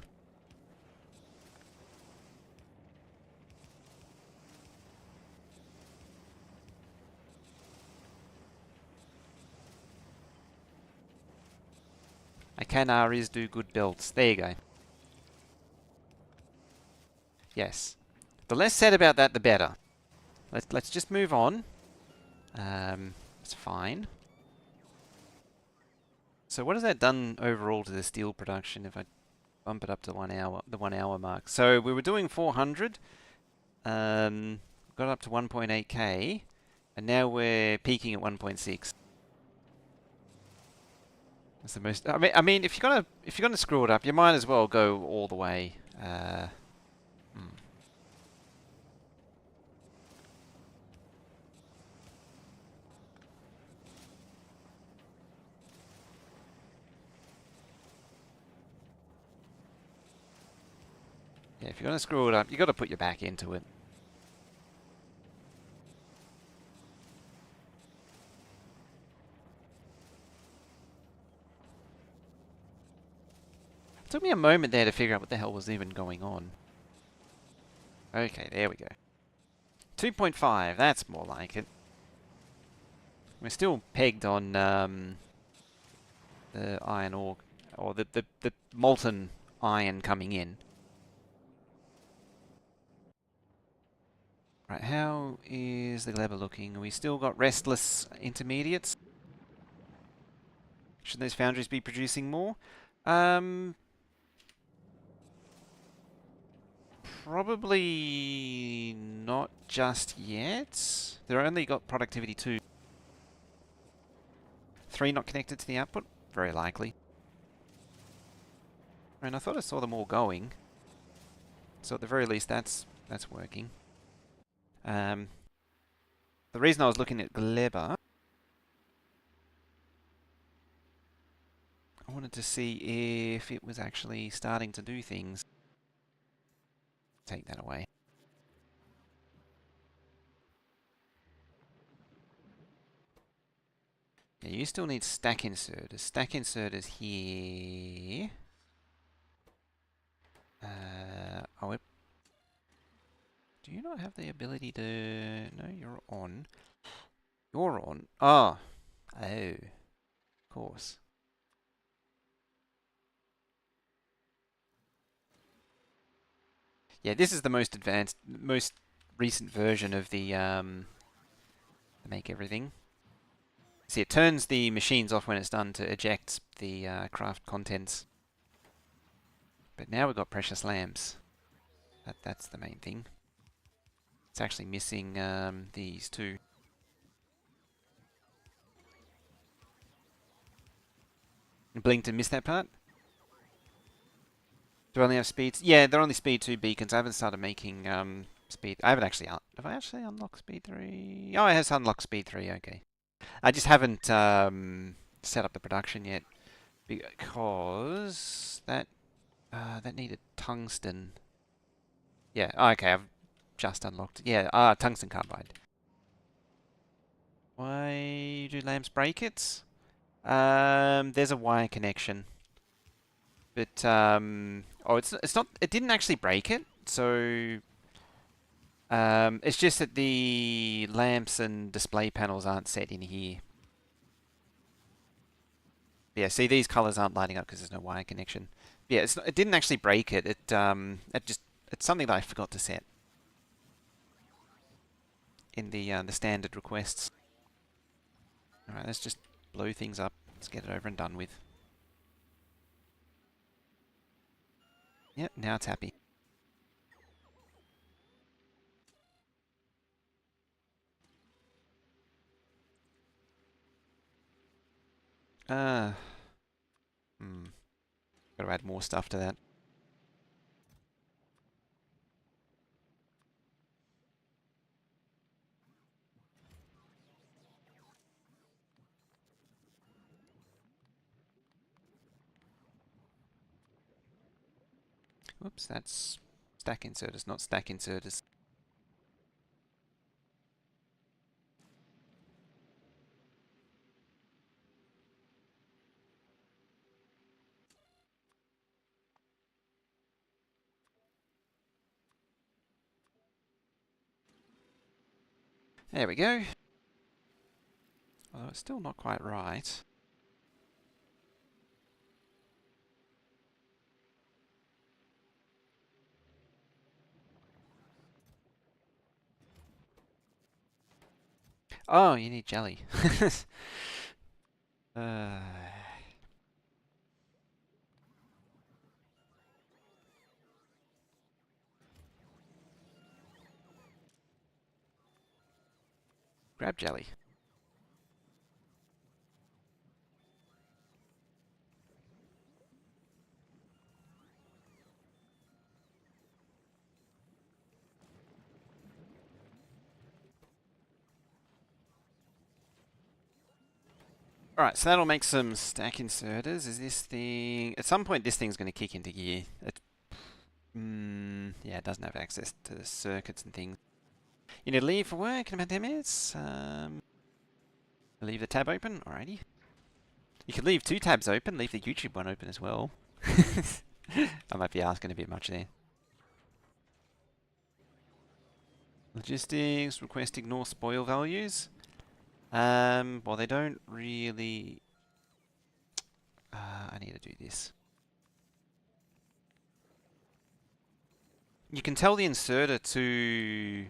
I can Aries do good belts. There you go. Yes. The less said about that, the better. Let's just move on. It's fine. So what has that done overall to the steel production if I bump it up to the 1 hour mark? So we were doing 400, got up to 1.8k, and now we're peaking at 1.6. That's the most. I mean, if you're gonna screw it up, you might as well go all the way. Yeah, if you're gonna screw it up, you got to put your back into it. It took me a moment there to figure out what the hell was even going on. Okay, there we go. 2.5, that's more like it. We're still pegged on the iron ore, or the molten iron coming in. Right, how is the lever looking? We still got restless intermediates? Should those foundries be producing more? Probably not just yet. They're only got productivity 2. 3 not connected to the output? Very likely. And I thought I saw them all going. So at the very least that's working. The reason I was looking at Gleba, I wanted to see if it was actually starting to do things. Take that away. Yeah, you still need stack inserters. Stack inserters here. Oh, do you not have the ability to... No, you're on. You're on. Oh. Oh. Of course. Yeah, this is the most advanced, most recent version of the make everything. See, it turns the machines off when it's done to eject the craft contents. But now we've got precious lamps. That's the main thing. It's actually missing these two. Blinked missed that part? Do I only have speeds? Yeah, they're only speed 2 beacons. I haven't started making speed. I haven't actually. Have I actually unlocked speed 3? Oh, it has unlocked speed 3. Okay. I just haven't set up the production yet because that needed tungsten. Yeah. Oh, okay. I've just unlocked. Yeah. Tungsten carbide. Why do lamps break it? There's a wire connection. But oh, it's not. It didn't actually break it. So it's just that the lamps and display panels aren't set in here. Yeah, see, these colors aren't lighting up because there's no wire connection. Yeah, it didn't actually break it. It's something that I forgot to set in the standard requests. All right, let's just blow things up. Let's get it over and done with. Yep, now it's happy. Uh, Gotta add more stuff to that. Whoops, that's stack inserters, not stack inserters. There we go. Although it's still not quite right. Oh, you need jelly. uh, grab jelly. Alright, so that'll make some stack inserters. Is this thing... At some point this thing's going to kick into gear. Yeah, it doesn't have access to the circuits and things. You need to leave for work in about 10 minutes. Leave the tab open. Alrighty. You could leave 2 tabs open. Leave the YouTube one open as well. I might be asking a bit much there. Logistics, request ignore spoil values. Well, they don't really... I need to do this. You can tell the inserter to,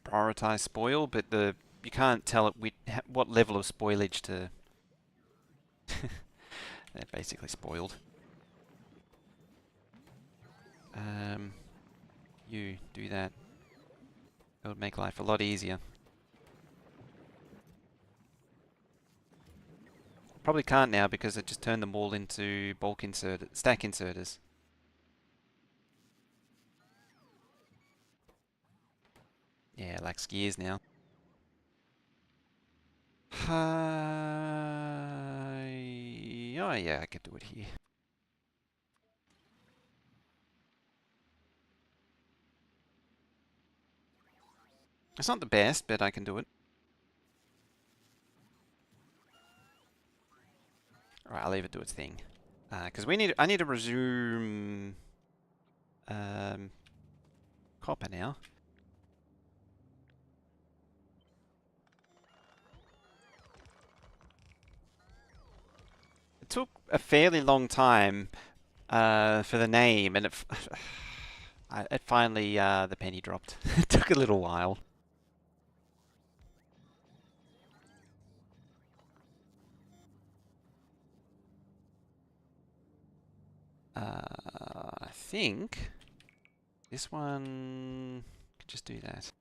prioritize spoil, but you can't tell it what level of spoilage to... They're basically spoiled. You do that. It would make life a lot easier. Probably can't now because I just turned them all into stack inserters. Yeah, like gears now. Oh yeah, I could do it here. It's not the best, but I can do it. Alright, I'll leave it do its thing. Because I need to resume copper now. It took a fairly long time for the name, and it finally the penny dropped. It took a little while. I think this one could just do that.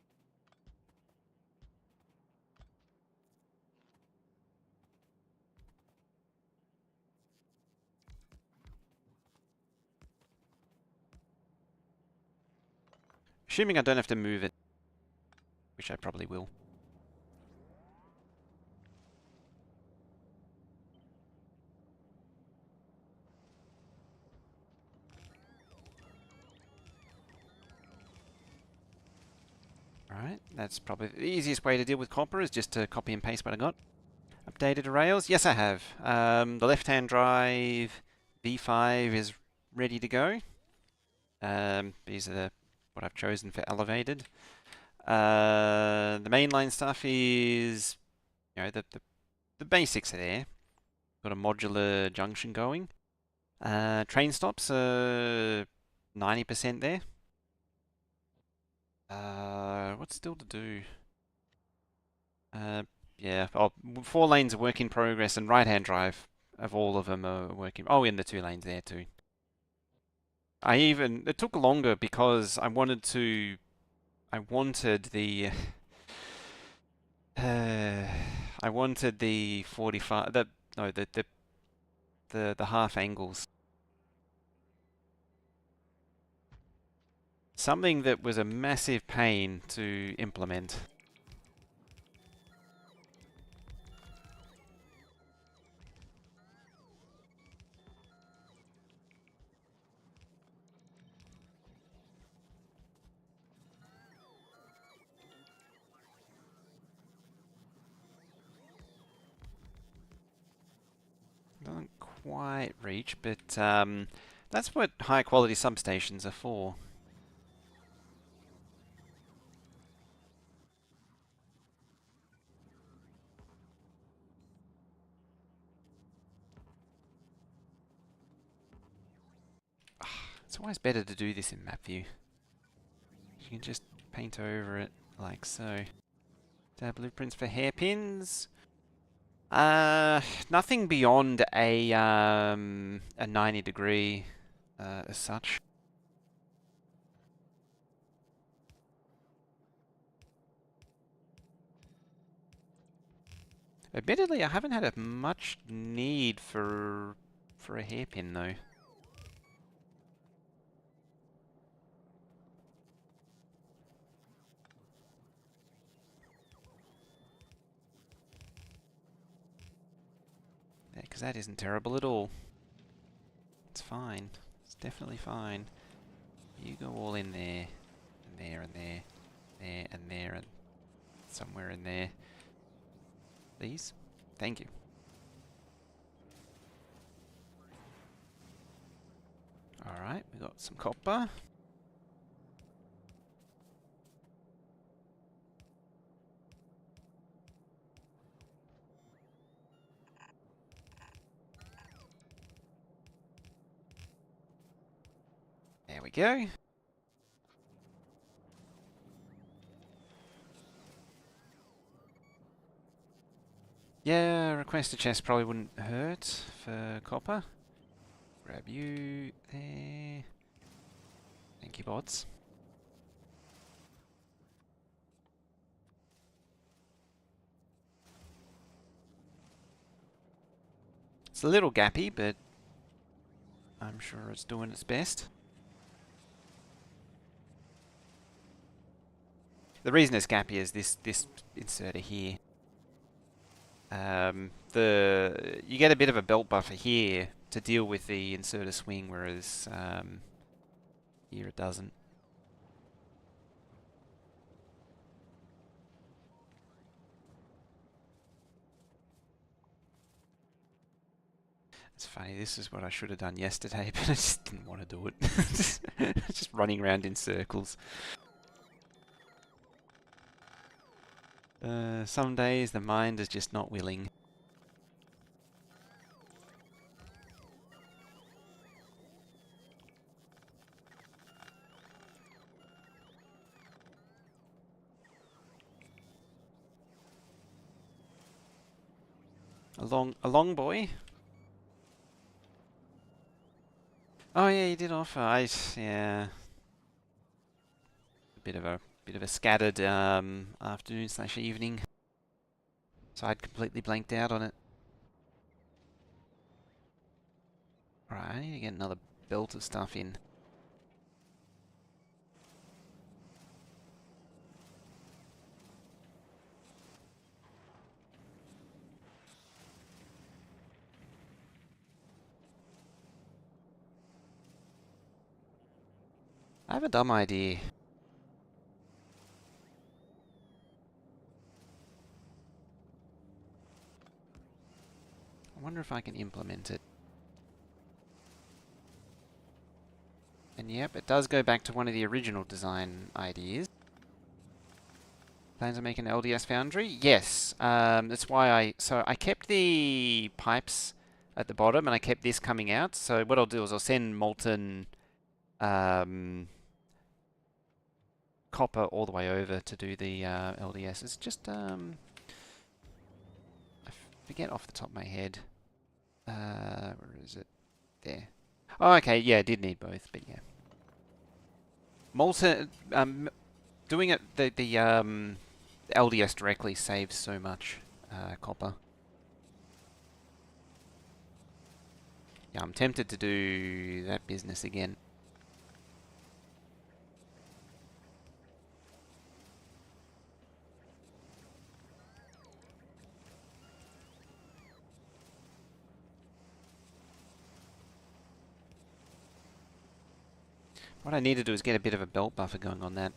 Assuming I don't have to move it, which I probably will. Alright, that's probably the easiest way to deal with copper is just to copy and paste what I got. Updated rails? Yes, I have. The left-hand drive V5 is ready to go. These are what I've chosen for elevated. The mainline stuff is, the basics are there. Got a modular junction going. Train stops are 90% there. What's still to do? Yeah, 4 lanes are work in progress, and right-hand drive of all of them are working. Oh, in the 2 lanes there too. It took longer because I wanted the, I wanted the 45, the half angles. Something that was a massive pain to implement. quite reach, but that's what high quality substations are for. It's always better to do this in map view. You can just paint over it like so. Blueprints for hairpins. Nothing beyond a 90-degree as such. Admittedly, I haven't had a much need for a hairpin though. Yeah, because that isn't terrible at all. It's fine. It's definitely fine. You go all in there, and there, and there, there, and there, and somewhere in there. These? Thank you. Alright, we got some copper. There we go. Yeah, request a chest probably wouldn't hurt for copper. Grab you there. Thank you, bots. It's a little gappy, but I'm sure it's doing its best. The reason it's gappy is this inserter here. You get a bit of a belt buffer here to deal with the inserter swing, whereas here it doesn't. It's funny, this is what I should have done yesterday, but I just didn't want to do it. Just running around in circles. Some days the mind is just not willing. A long boy? Oh yeah, you did offer. Yeah. A bit of a scattered afternoon / evening. So I'd completely blanked out on it. Alright, I need to get another belt of stuff in. I have a dumb idea. I wonder if I can implement it. And yep, it does go back to one of the original design ideas. Plans on making an LDS Foundry? Yes. That's why I kept the pipes at the bottom and I kept this coming out. So what I'll do is I'll send molten copper all the way over to do the LDS. It's just I forget off the top of my head. Where is it? There. Oh, okay. Yeah, it did need both, but yeah. Molten doing it the LDS directly saves so much copper. Yeah, I'm tempted to do that business again. What I need to do is get a bit of a belt buffer going on that.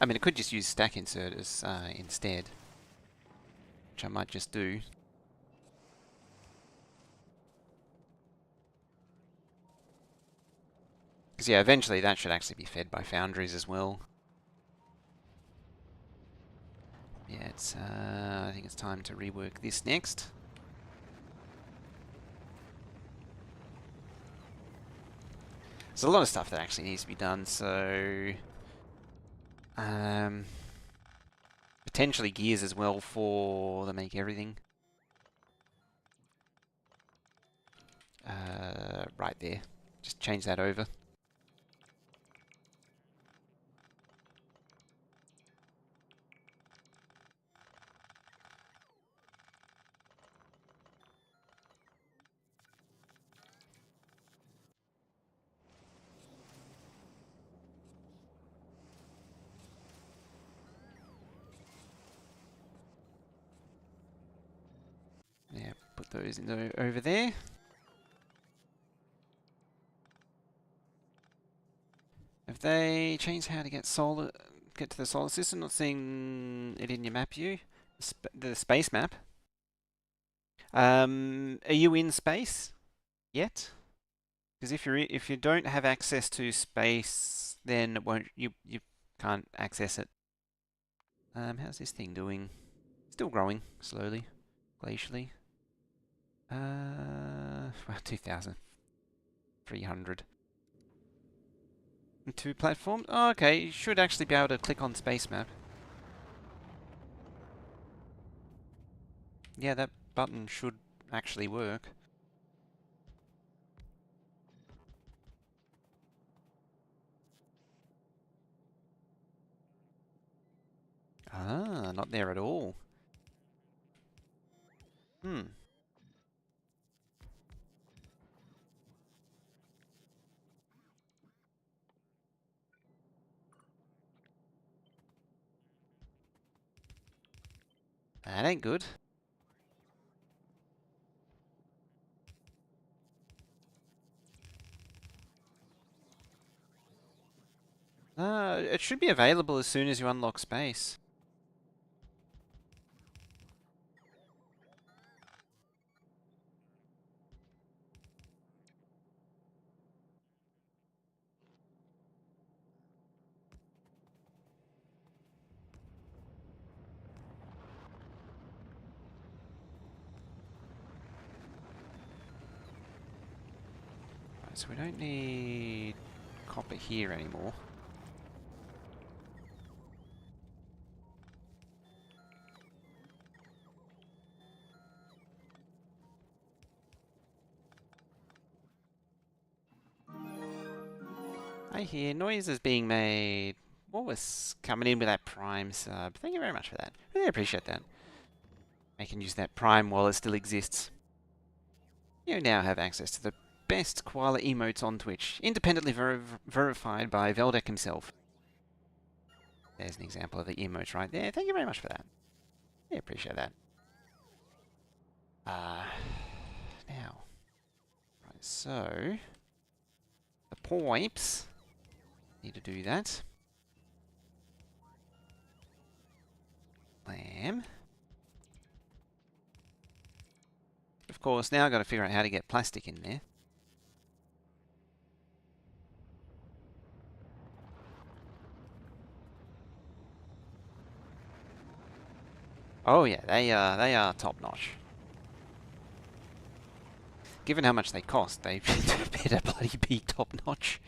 I mean, it could just use stack inserters instead, which I might just do. Because yeah, eventually that should actually be fed by Foundries as well. Yeah, it's. I think it's time to rework this next. There's a lot of stuff that actually needs to be done, so potentially gears as well for the make everything. Right there. Just change that over. Yeah, put those in over there. Have they changed how to get to the solar system? Not seeing it in your map view. The space map. Are you in space yet? Because if you don't have access to space, then it won't you can't access it. How's this thing doing? Still growing slowly, glacially. Well, 2,300. Two platforms? Oh, okay, you should actually be able to click on space map. Yeah, that button should actually work. Ah, not there at all. Hmm. That ain't good. It should be available as soon as you unlock space. Right, so we don't need copper here anymore. I hear noises being made. What was coming in with that Prime sub? Thank you very much for that. Really appreciate that. I can use that Prime while it still exists. You now have access to the best koala emotes on Twitch, independently verified by Veldek himself. There's an example of the emotes right there. Thank you very much for that. Yeah, appreciate that. Now. Right, so the pipes need to do that. Lamb. Of course, now I've got to figure out how to get plastic in there. Oh yeah, they are top notch. Given how much they cost, they better bloody be top notch.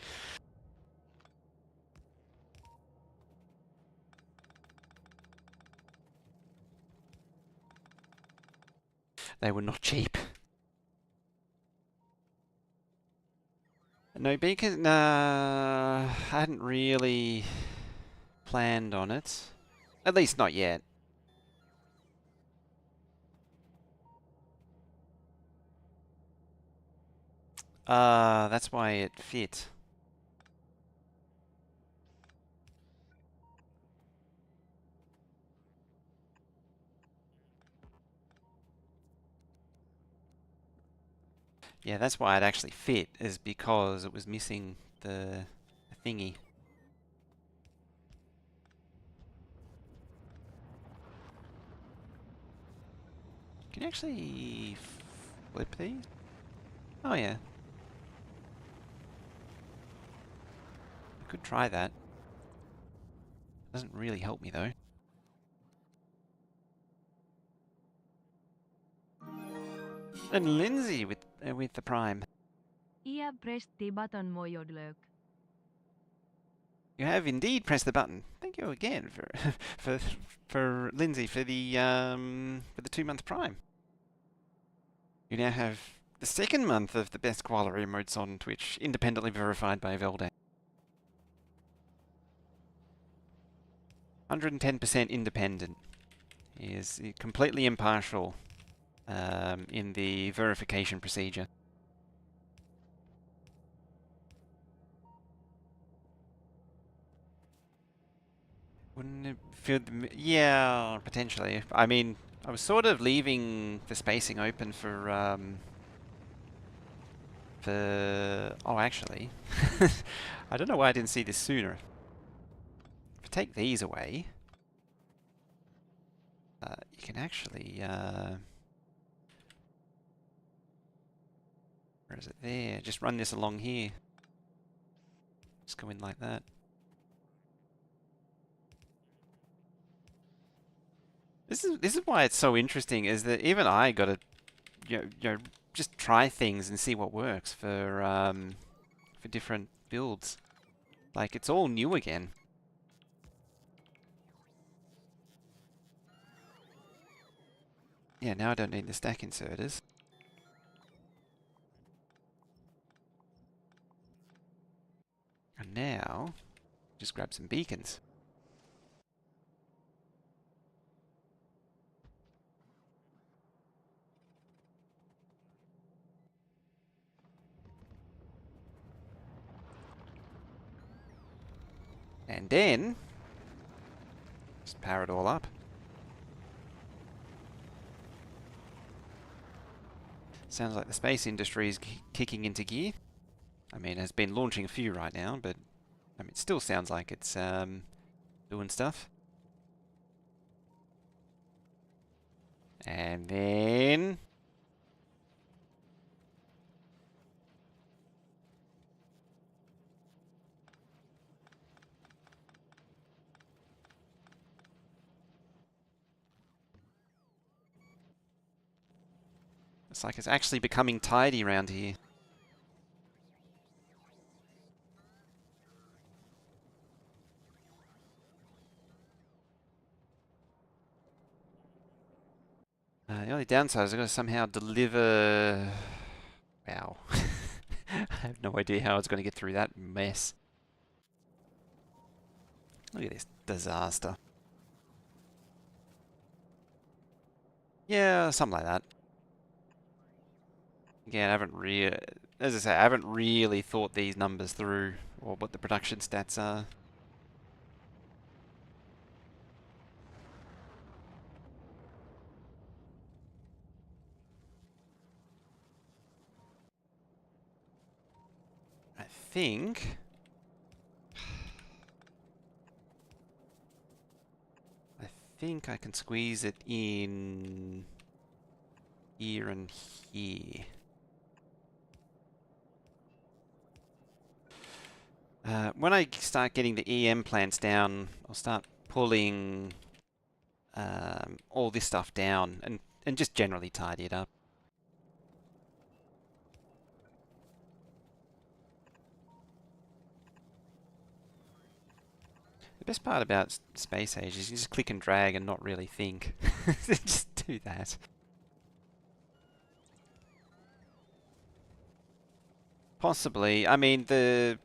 They were not cheap. No, because I hadn't really planned on it. At least not yet. That's why it fit. Yeah, that's why it actually fit, is because it was missing the thingy. Can you actually flip these? Oh yeah. I could try that. Doesn't really help me though. And Lindsay with the prime. I have pressed the button Mojodlök. You have indeed pressed the button. Thank you again for for Lindsay for the 2-month prime. You now have the second month of the best koala emotes on Twitch, independently verified by Velda. 110% independent. He is completely impartial in the verification procedure. Wouldn't it feel... Yeah, potentially. I mean, I was sort of leaving the spacing open for... Oh, actually. I don't know why I didn't see this sooner. If I take these away... you can actually... where is it? There. Just run this along here. Just go in like that. This is why it's so interesting, is that even I got to just try things and see what works for different builds. Like, it's all new again. Yeah, now I don't need the stack inserters. And now, just grab some beacons. And then, just power it all up. Sounds like the space industry is kicking into gear. I mean, it has been launching a few right now, but I mean, it still sounds like it's doing stuff. And then... it's like it's actually becoming tidy around here. The only downside is I've got to somehow deliver... Wow. I have no idea how it's going to get through that mess. Look at this disaster. Yeah, something like that. Again, I haven't really... As I say, I haven't really thought these numbers through, or what the production stats are. I think... I can squeeze it in here and here. When I start getting the EM plants down, I'll start pulling all this stuff down and just generally tidy it up. The best part about Space Age is you just click and drag and not really think. Just do that. Possibly. I mean, there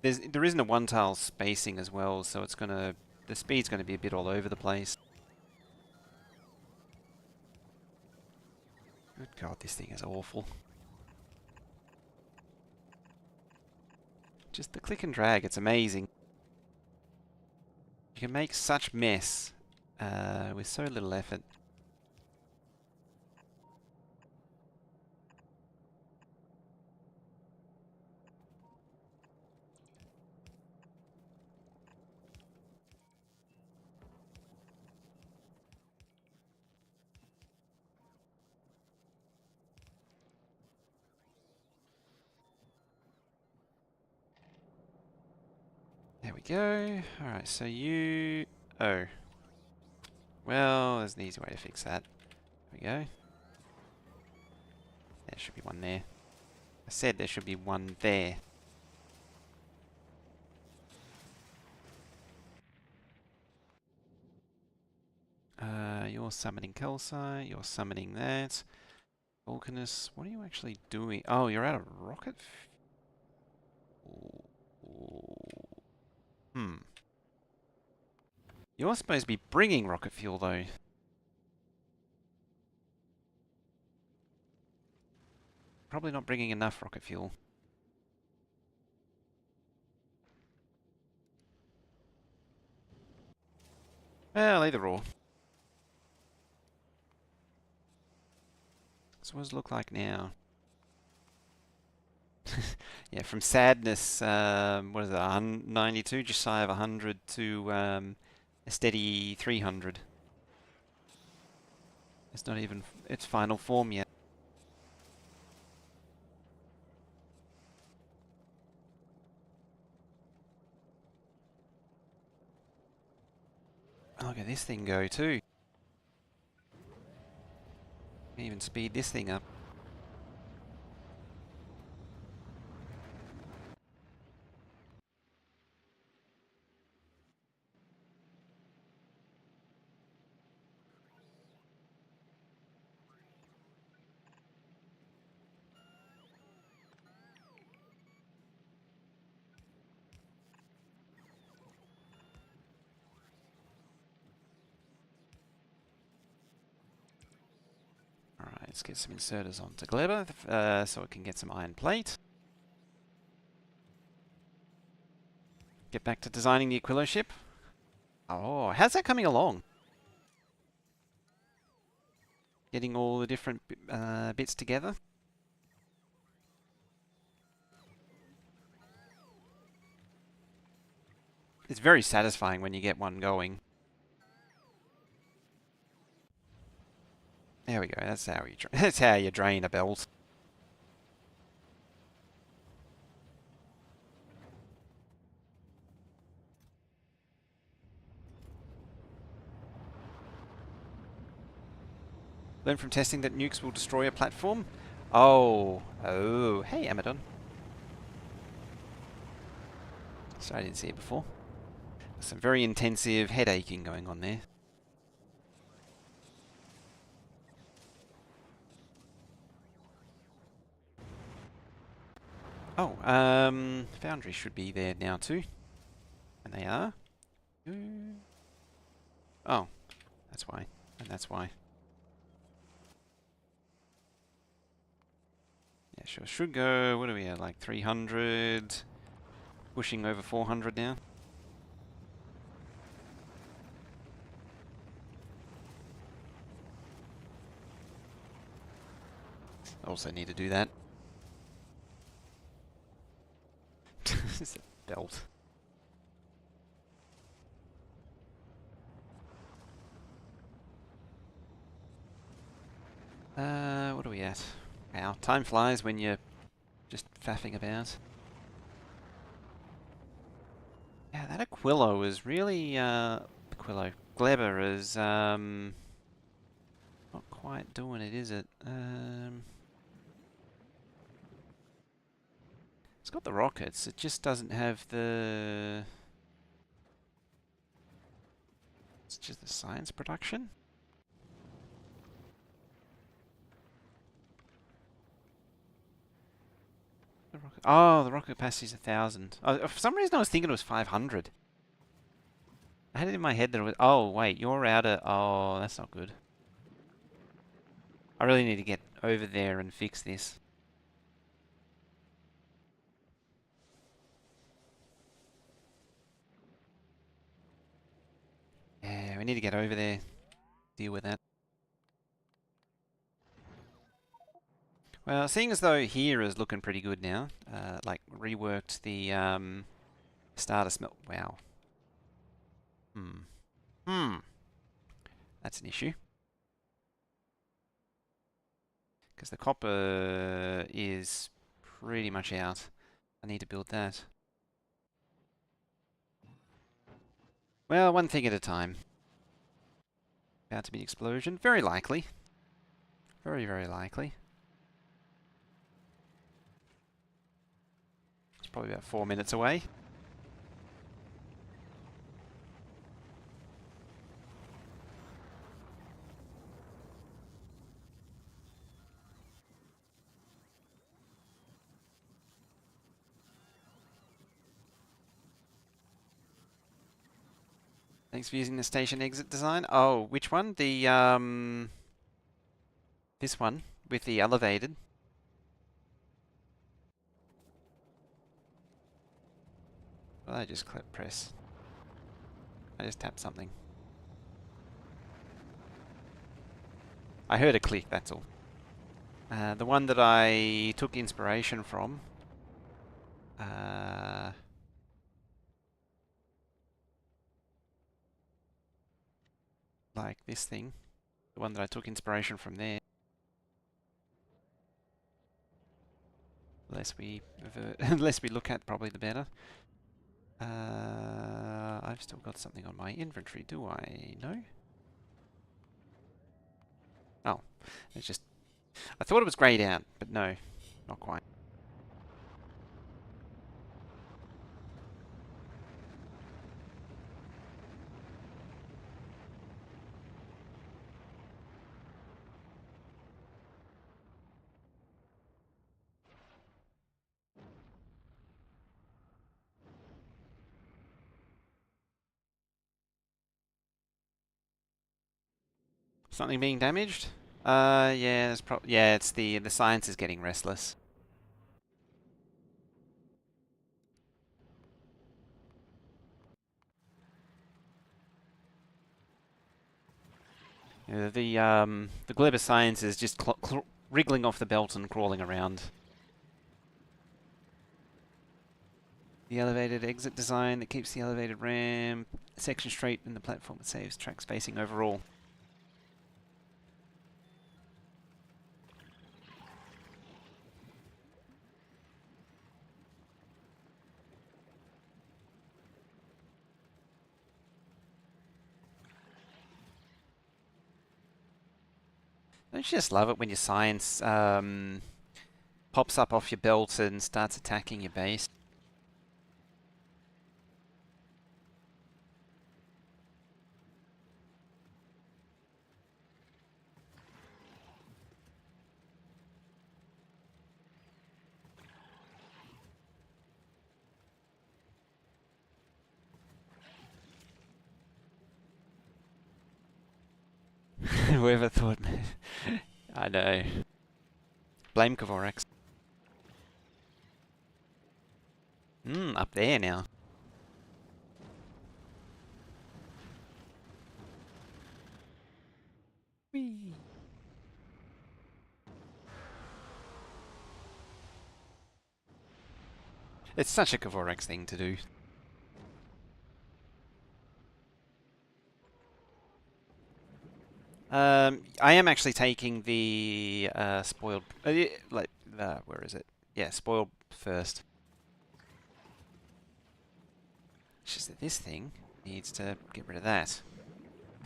isn't a one-tile spacing as well, so it's gonna... the speed's gonna be a bit all over the place. Good God, this thing is awful. Just the click and drag, it's amazing. You can make such mess with so little effort. There we go. Alright, so you... Oh. Well, there's an easy way to fix that. There we go. There should be one there. I said there should be one there. You're summoning calcite, you're summoning that. Volcanus, what are you actually doing? Oh, you're out of rocket? Hmm. You're supposed to be bringing rocket fuel, though. Probably not bringing enough rocket fuel. Well, either or. So what does it look like now? Yeah, from sadness, what is it, 92, just shy of 100 to a steady 300. It's not even its final form yet. Look at this thing go too. Can even speed this thing up. Alright, let's get some inserters onto Gleba so it can get some iron plate. Get back to designing the Aquilo ship. Oh, how's that coming along? Getting all the different bits together. It's very satisfying when you get one going. There we go. That's how you that's how you drain a belt. Learn from testing that nukes will destroy a platform. Oh, hey, Amadon. Sorry, I didn't see it before. Some very intensive head aching going on there. Oh, Foundry should be there now too. And they are. Oh, that's why. And that's why. Yeah, sure. Should go, what are we at, like 300? Pushing over 400 now. Also need to do that. It's a belt. What are we at? Wow, time flies when you're just faffing about. Yeah, that Aquilo is really, Gleba is, not quite doing it, is it? It's got the rockets, it just doesn't have the... It's just the science production? Oh, the rocket capacity is 1,000. Oh, for some reason I was thinking it was 500. I had it in my head that it was... Oh, wait, you're out of... Oh, that's not good. I really need to get over there and fix this. Yeah, we need to get over there. Deal with that. Well, seeing as though here is looking pretty good now, like reworked the starter smelt. Wow. That's an issue. Because the copper is pretty much out. I need to build that. Well, one thing at a time. About to be explosion. Very likely. Very, very likely. It's probably about 4 minutes away. Thanks for using the station exit design. Oh, which one? This one with the elevated. Well, I just press. I just tapped something. I heard a click, that's all. The one that I took inspiration from. Like this thing. The one that I took inspiration from there. The less we look at, probably the better. I've still got something on my inventory, do I? No? Oh, it's just... I thought it was greyed out, but no, not quite. Something being damaged? Yeah, it's the science is getting restless. The Gleba science is just wriggling off the belt and crawling around. The elevated exit design that keeps the elevated ramp section straight in the platform. It saves track spacing overall. Don't you just love it when your science pops up off your belt and starts attacking your base? Whoever thought... I know. Blame Kavorax. Up there now. Whee! It's such a Kavorax thing to do. I am actually taking the spoiled... where is it? Yeah, spoiled first. It's just that this thing needs to get rid of that.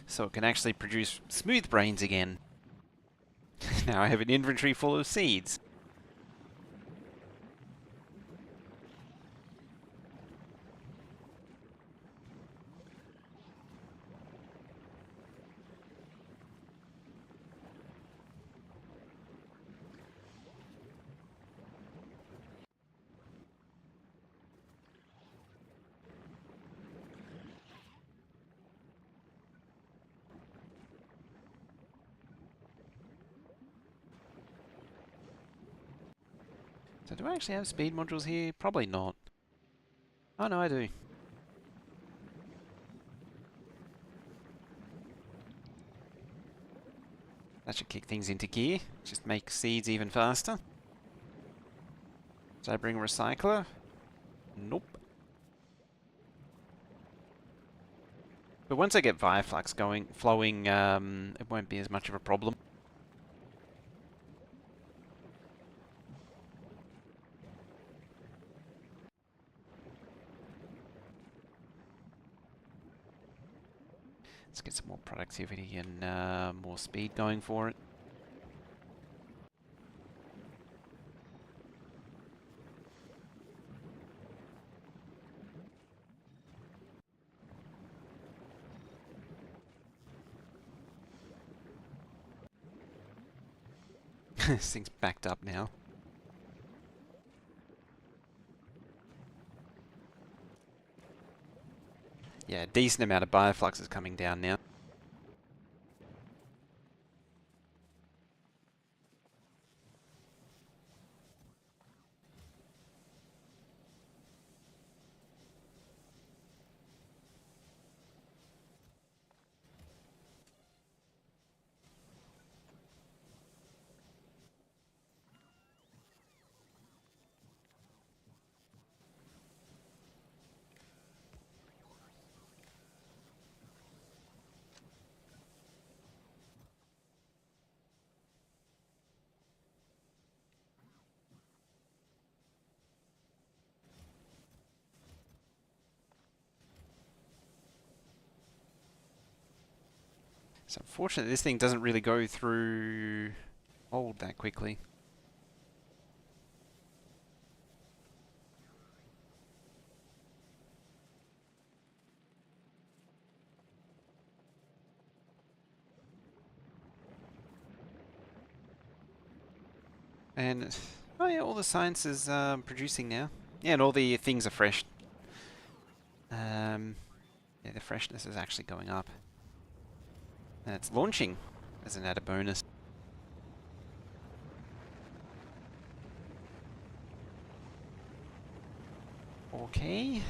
So it can actually produce smooth brains again. Now I have an inventory full of seeds. So do I actually have speed modules here? Probably not. Oh no, I do. That should kick things into gear. Just make seeds even faster. Did I bring a recycler? Nope. But once I get Fireflux flowing, it won't be as much of a problem. Let's get some more productivity and more speed going for it. This thing's backed up now. Yeah, a decent amount of bioflux is coming down now. So unfortunately, this thing doesn't really go through mold that quickly. And oh yeah, all the science is producing now. Yeah, and all the things are fresh. Yeah, the freshness is actually going up. And it's launching as an added bonus. Okay.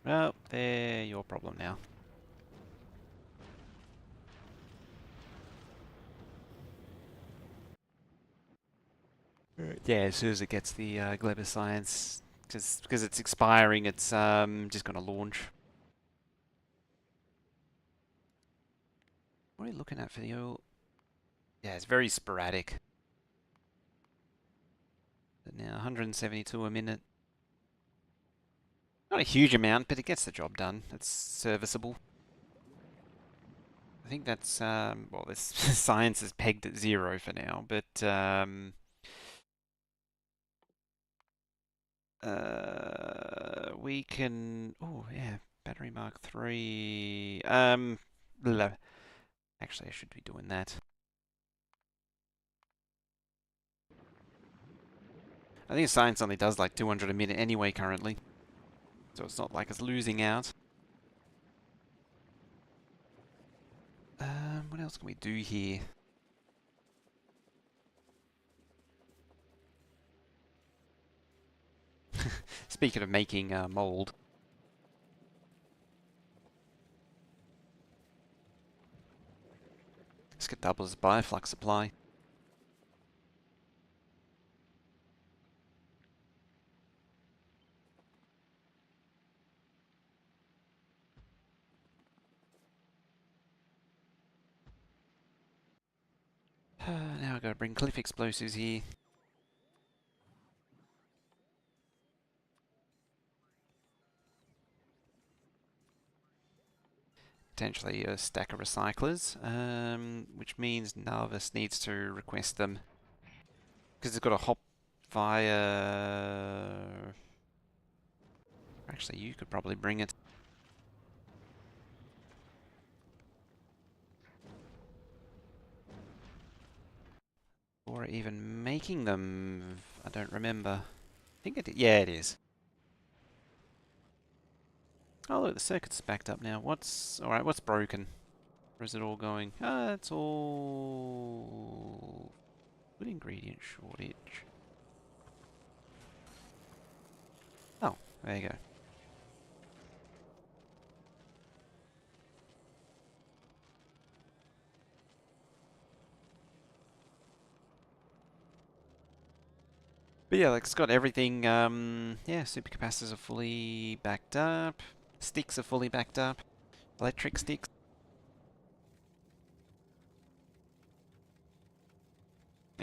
Well, they're your problem now. Yeah, as soon as it gets the Gleber science, because it's expiring, it's just going to launch. What are you looking at for the oil? Yeah, it's very sporadic. But now 172 a minute. Not a huge amount, but it gets the job done. It's serviceable. I think that's, well, this science is pegged at 0 for now, but we can, oh yeah, battery Mark 3. Actually, I should be doing that. I think science only does like 200 a minute anyway currently, so it's not like it's losing out. What else can we do here? Speaking of making mold. This could double as bioflux supply. Now I've got to bring cliff explosives here. Potentially a stack of recyclers, which means Narvis needs to request them. Because it's got to hop via... Actually, you could probably bring it. Or even making them, I don't remember. I think it, yeah, it is. Oh look, the circuit's backed up now. Alright, what's broken? Where is it all going? Ah, it's all... Food ingredient shortage. Oh, there you go. But yeah, like it's got everything, yeah, supercapacitors are fully backed up. Sticks are fully backed up. Electric sticks.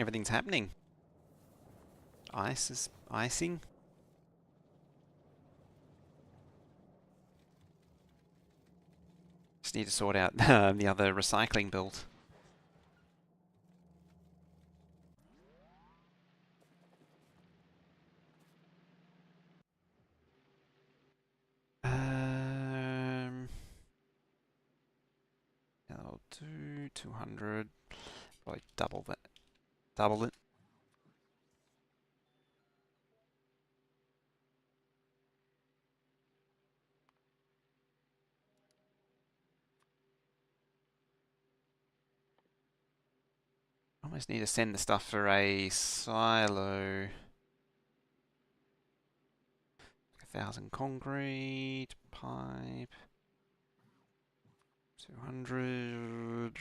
everything's happening. Ice is icing. Just need to sort out the other recycling build. I'll do 200. Probably double that. Double it. Almost need to send the stuff for a silo. 1,000 concrete, pipe, 200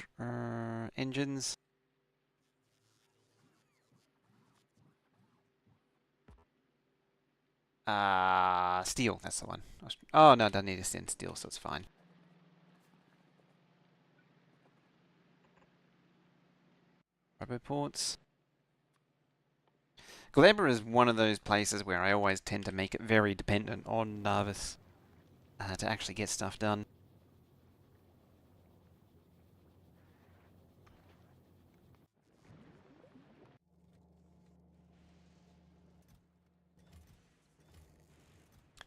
engines. Steel, that's the one. Oh no, don't need to send steel, so it's fine. Roboports. Gleba is one of those places where I always tend to make it very dependent on Narvis to actually get stuff done.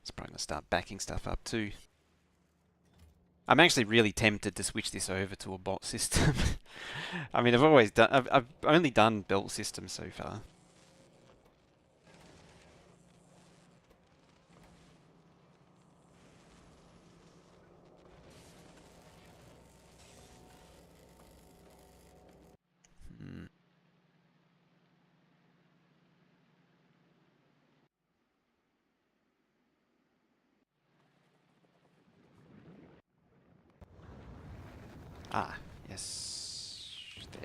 It's probably going to start backing stuff up too. I'm actually really tempted to switch this over to a bot system. I mean, I've only done built systems so far. Ah, yes. There.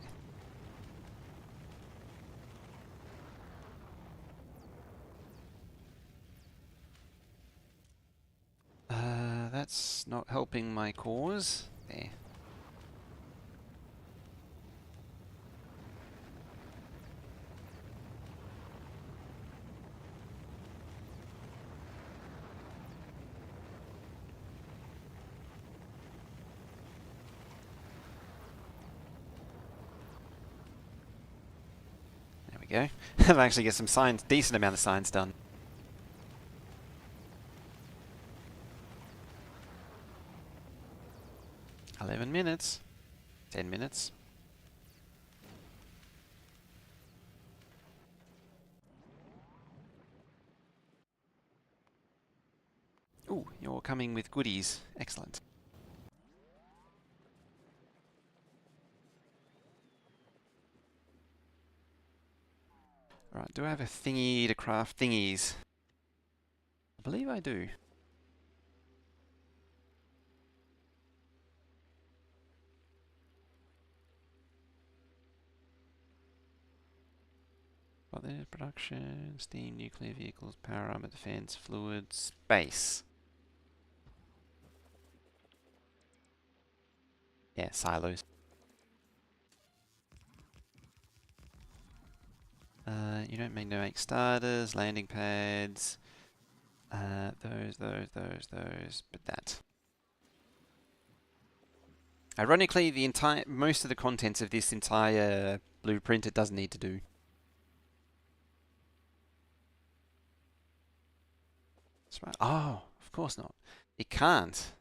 That's not helping my cause. There. There we go. I've actually got some signs, decent amount of signs done. $11 minutes. 10 minutes. Ooh, you're coming with goodies. Excellent. Right, do I have a thingy to craft thingies? I believe I do. What there? Production, steam, nuclear vehicles, power armor, defense, fluid, space. Yeah, silos. You don't make starters, landing pads. Those, but that. Ironically, most of the contents of this entire blueprint it doesn't need to do. Smart. Oh, of course not. It can't.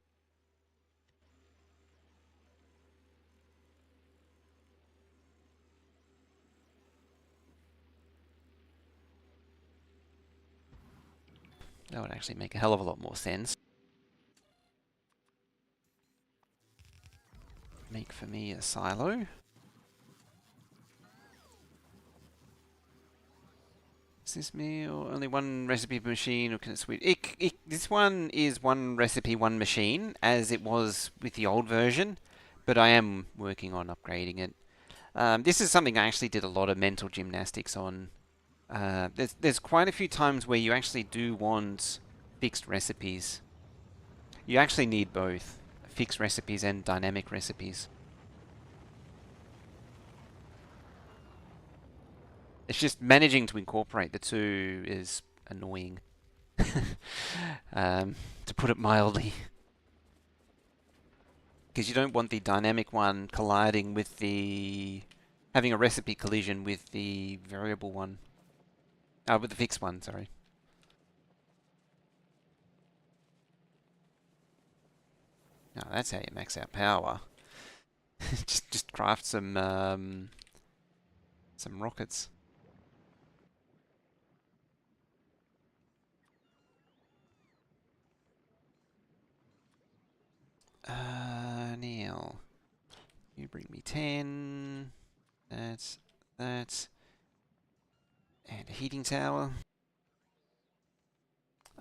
That would actually make a hell of a lot more sense. Make for me a silo. Is this me or only one recipe per machine, or can it switch? This one is one recipe, one machine, as it was with the old version, but I am working on upgrading it. This is something I actually did a lot of mental gymnastics on. There's quite a few times where you actually do want fixed recipes. You actually need both fixed recipes and dynamic recipes. It's just managing to incorporate the two is annoying, to put it mildly. Because you don't want the dynamic one colliding with the... having a recipe collision with the variable one. With the fixed one, sorry. No, that's how you max out power. just craft some rockets. Neil, you bring me 10. That's that. And a heating tower.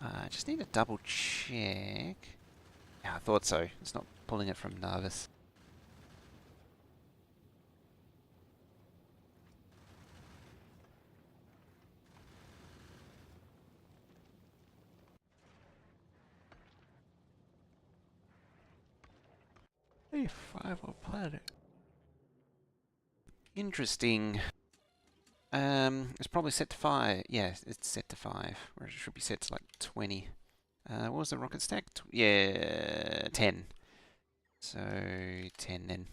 I just need to double check. Yeah, I thought so. It's not pulling it from Narvis. A5 on planet. Interesting. It's probably set to 5. Yeah, it's set to 5. Whereas it should be set to like 20. What was the rocket stack? Yeah, 10. So 10 then.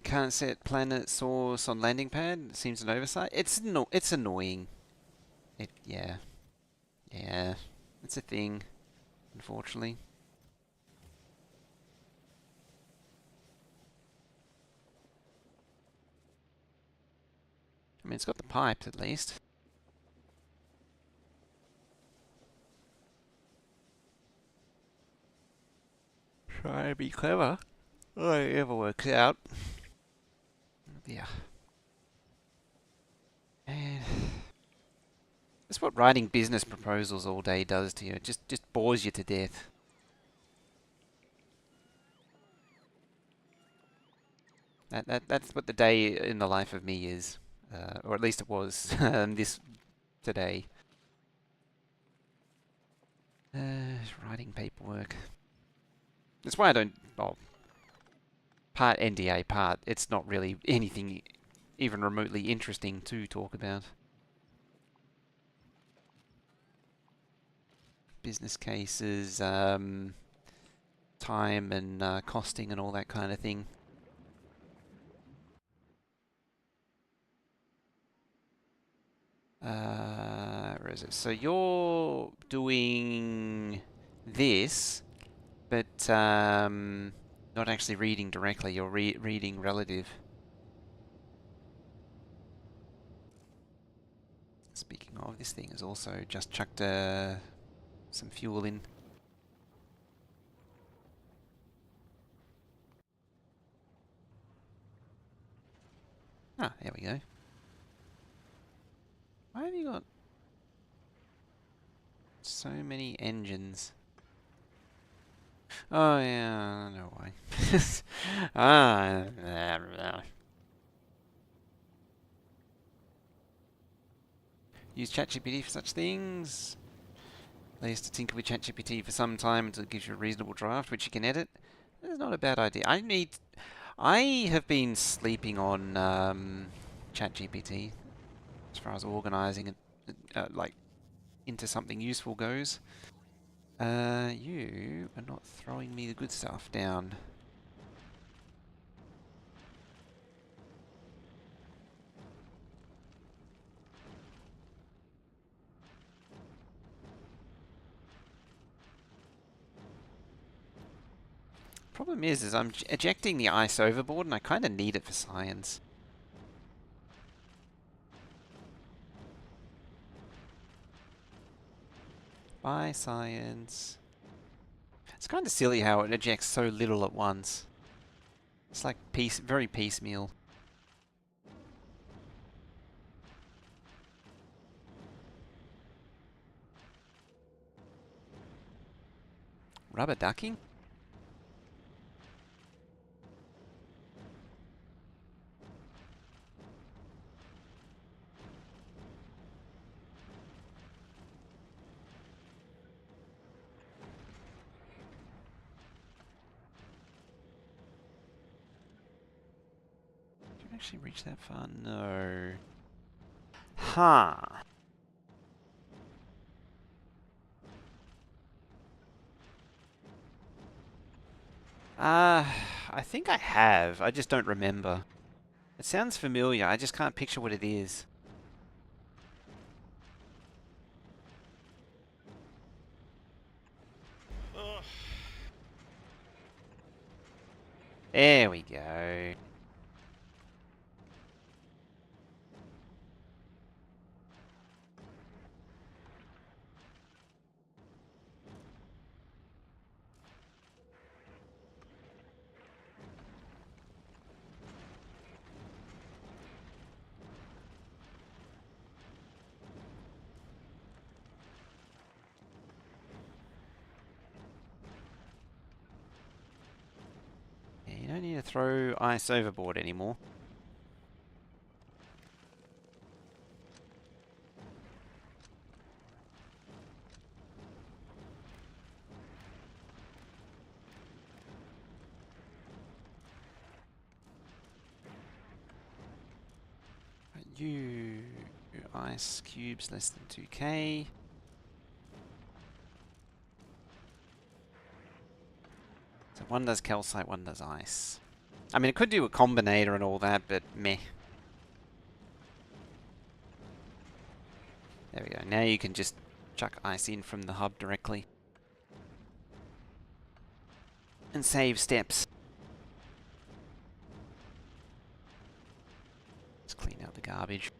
Can't set planet source on landing pad. Seems an oversight. It's annoying. Yeah. It's a thing, unfortunately. I mean, it's got the pipes at least. Try to be clever. Oh, it ever works out. Yeah. And that's what writing business proposals all day does to you. It just bores you to death. That's what the day in the life of me is, or at least it was this today. Writing paperwork. That's why I don't. Well, part NDA, part it's not really anything even remotely interesting to talk about. Business cases, time and costing and all that kind of thing. Where is it? So you're doing this, but not actually reading directly. You're reading relative. Speaking of, this thing has also just chucked some fuel in. Ah, there we go. Why have you got so many engines? Oh yeah, I know why. Use ChatGPT for such things. I used to tinker with ChatGPT for some time until it gives you a reasonable draft, which you can edit. That's not a bad idea. I have been sleeping on ChatGPT as far as organising it, like into something useful goes. You are not throwing me the good stuff down. Problem is I'm ejecting the ice overboard and I kind of need it for science. Bye, science. It's kind of silly how it ejects so little at once. It's like very piecemeal. Rubber ducking? actually reach that far? No. Huh. I think I have. I just don't remember. It sounds familiar. I just can't picture what it is. There we go. Yeah, you don't need to throw ice overboard anymore. You ice cubes less than 2k. So one does calcite, one does ice. I mean, it could do a combinator and all that, but meh. There we go. Now you can just chuck ice in from the hub directly. And save steps. Just clean out the garbage.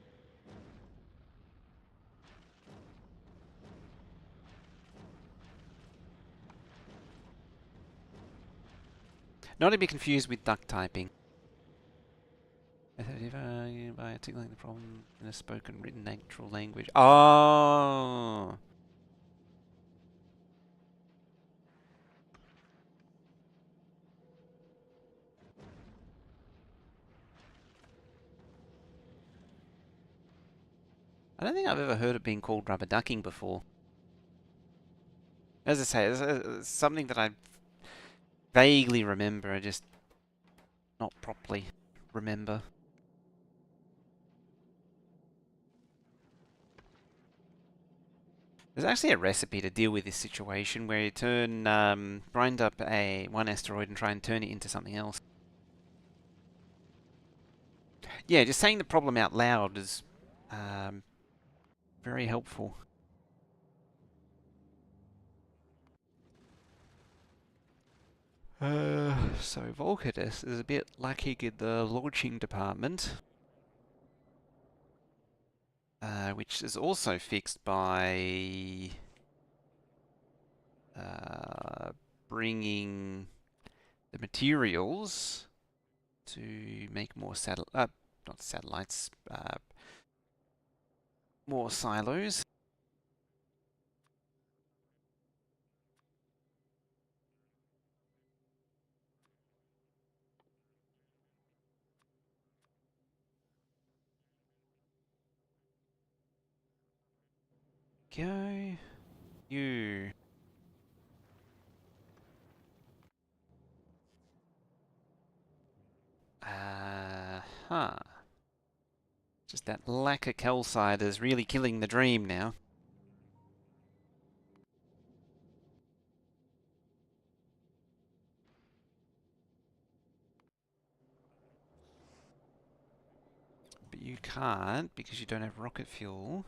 Not to be confused with duck typing. By articulating the problem in a spoken, written, natural language. Oh! I don't think I've ever heard it being called rubber ducking before. As I say, it's something that I vaguely remember, I just not properly remember. There's actually a recipe to deal with this situation where you grind up one asteroid and try and turn it into something else. Yeah, just saying the problem out loud is very helpful. So Volcatus is a bit lacking in the launching department, which is also fixed by bringing the materials to make more not satellites, more silos. Go. You. Huh. Just that lack of calcite is really killing the dream now. But you can't because you don't have rocket fuel.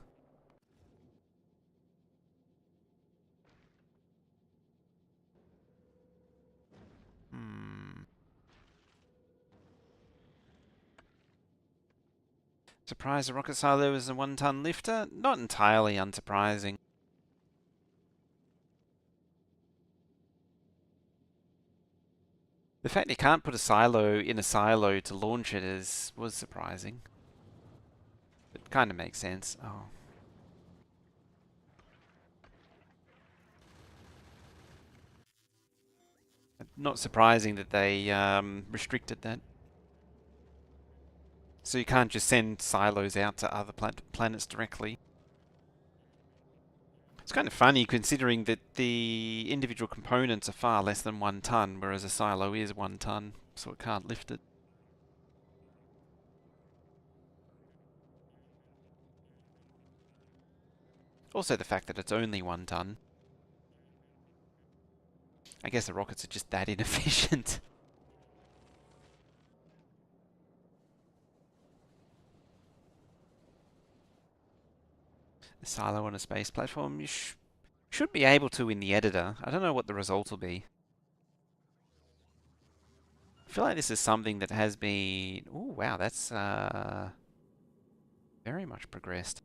Hmm. Surprised the rocket silo is a 1-ton lifter? Not entirely unsurprising. The fact you can't put a silo in a silo to launch it was surprising. It kind of makes sense. Oh. Not surprising that they restricted that. So you can't just send silos out to other planets directly. It's kind of funny considering that the individual components are far less than 1 ton, whereas a silo is 1 ton, so it can't lift it. Also the fact that it's only 1 ton. I guess the rockets are just that inefficient. A silo on a space platform, you should be able to in the editor. I don't know what the result will be. I feel like this is something that has been... Oh, wow, that's very much progressed.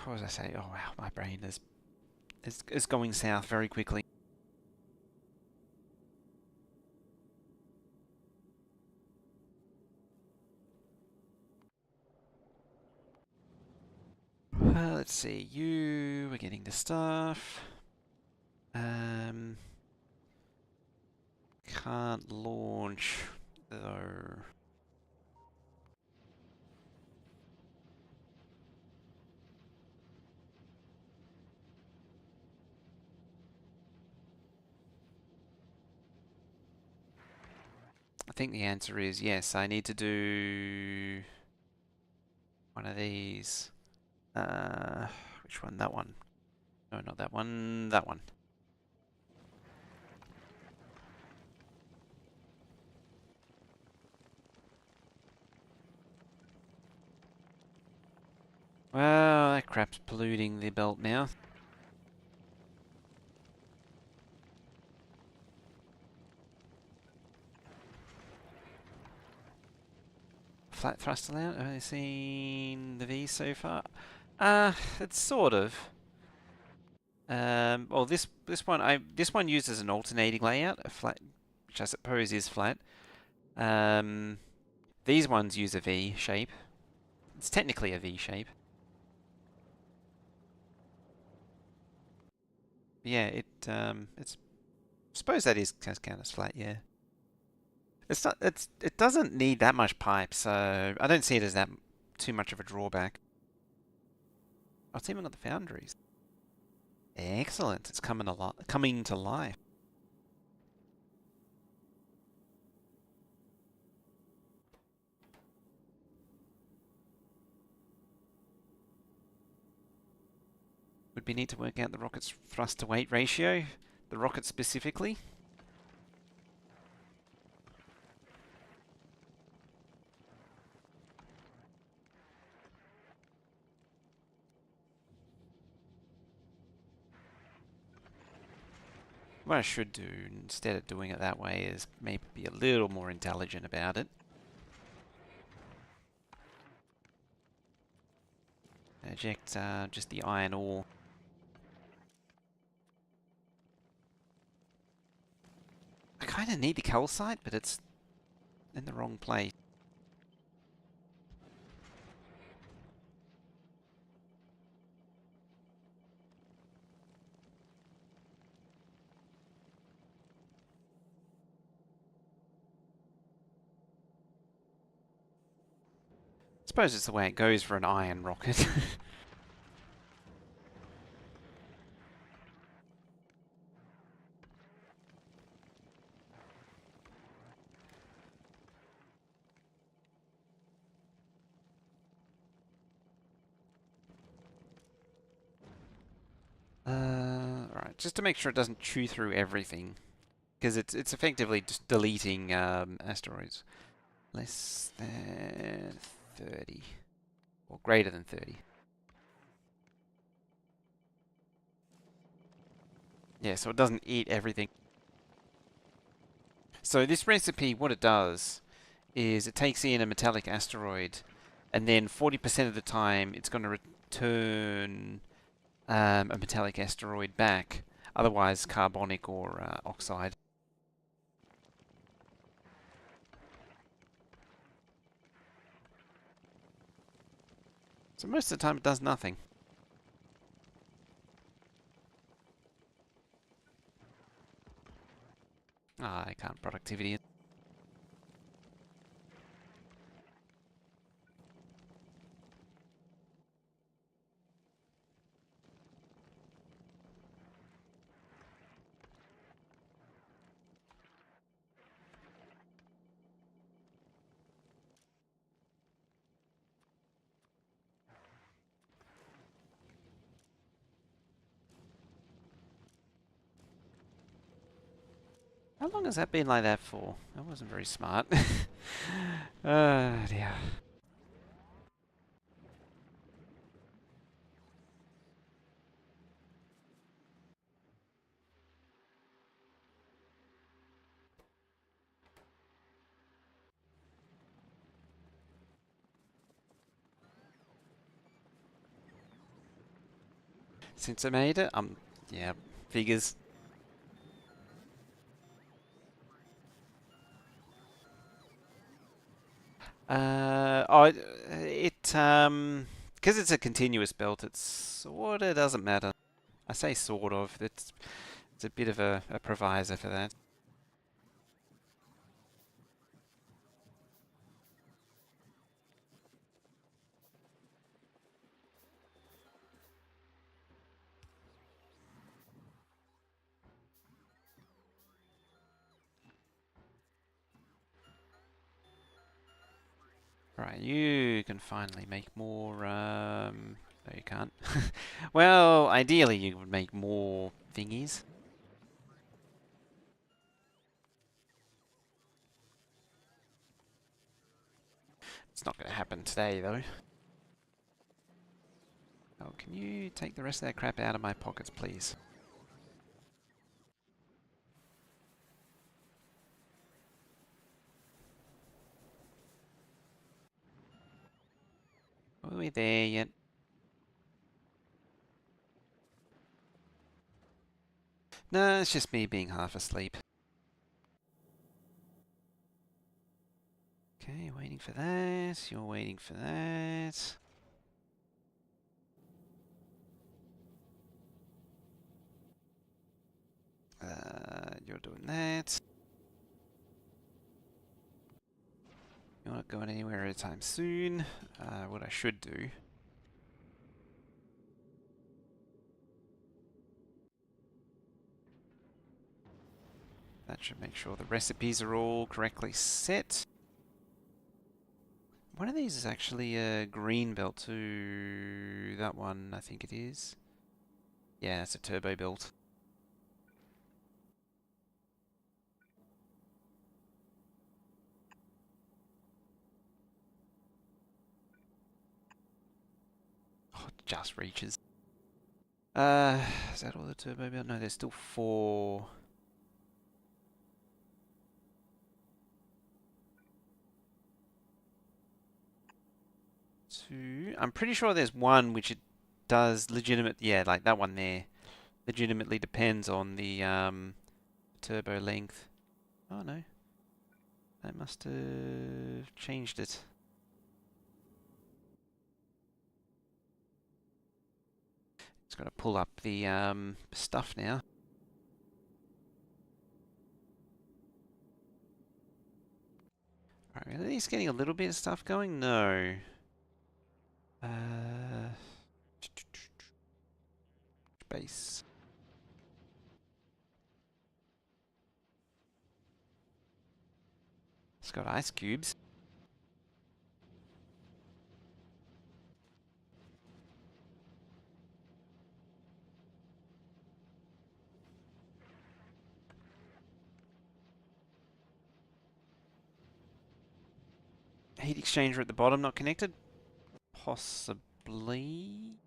What was I say? Oh, wow, my brain is going south very quickly. Let's see. You were getting the stuff. Can't launch though. I think the answer is yes. I need to do one of these. Which one? That one. No, not that one. That one. Well, that crap's polluting the belt now. Flat thrust allowed? Have I seen the V so far? It's sort of. Well, this one uses an alternating layout, a flat, which I suppose is flat. These ones use a V shape. It's technically a V shape. Yeah, it's. I suppose that is count as flat. Yeah. It's not. It doesn't need that much pipe, so I don't see it as that too much of a drawback. Oh, it's even got the foundries. Excellent. It's coming to life. Would be neat to work out the rocket's thrust to weight ratio. The rocket specifically. What I should do, instead of doing it that way, is maybe be a little more intelligent about it. Eject just the iron ore. I kind of need the calcite, but it's in the wrong place. I suppose it's the way it goes for an iron rocket. Alright, just to make sure it doesn't chew through everything. Because it's effectively just deleting asteroids. Less than 30. Or greater than 30. Yeah, so it doesn't eat everything. So this recipe, what it does is it takes in a metallic asteroid, and then 40% of the time it's going to return a metallic asteroid back, otherwise carbonic or oxide. So most of the time it does nothing. Ah, I can't productivity it. How long has that been like that for? That wasn't very smart. Dear. Since I made it, yeah, figures. Because it's a continuous belt, it sorta doesn't matter. I say sort of. It's a bit of a provisor for that. Right, you can finally make more, no you can't. Well, ideally you would make more thingies. It's not going to happen today, though. Oh, can you take the rest of that crap out of my pockets, please? Are we there yet? No, it's just me being half asleep. Okay, waiting for that. You're waiting for that. You're doing that. You're not going anywhere anytime soon. What I should do. That should make sure the recipes are all correctly set. One of these is actually a green belt too. That one, I think it is. Yeah, it's a turbo belt. Oh, it just reaches. Is that all the turbo belt? No, there's still 4. Two. I'm pretty sure there's one which it does legitimate. Yeah, like that one there. Legitimately depends on the turbo length. Oh no, that must have changed it. It's got to pull up the stuff now. Alright, are these getting a little bit of stuff going? No. Base. It's got ice cubes. Heat exchanger at the bottom not connected? Possibly.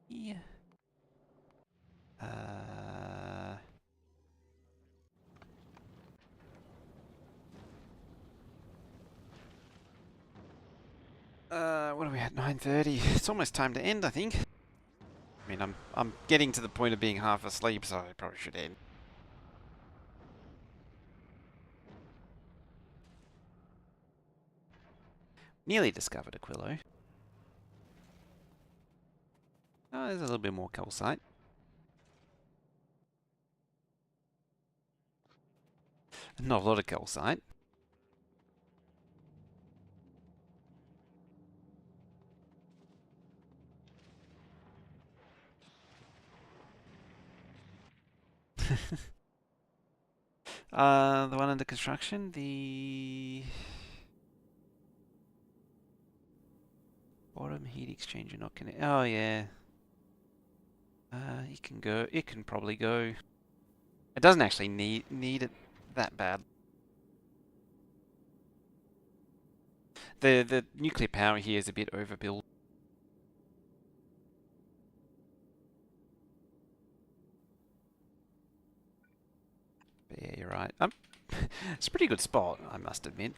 What are we at? 9:30. It's almost time to end, I think. I mean, I'm getting to the point of being half asleep, so I probably should end. Nearly discovered Aquilo. Oh, there's a little bit more calcite. Not a lot of calcite. The one under construction, the bottom heat exchanger not connected. Oh yeah. It can go. It can probably go. It doesn't actually need it that bad. The nuclear power here is a bit overbuilt. But yeah, you're right. It's a pretty good spot, I must admit.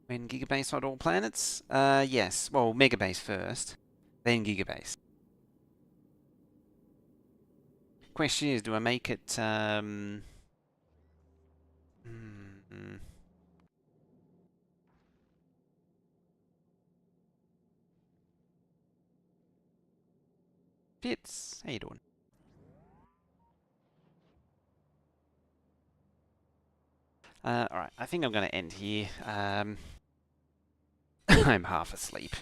When Gigabase on all planets? Yes. Well, Megabase first, then Gigabase. Question is, do I make it, Fitz, how you doing? Alright, I think I'm going to end here. I'm half asleep.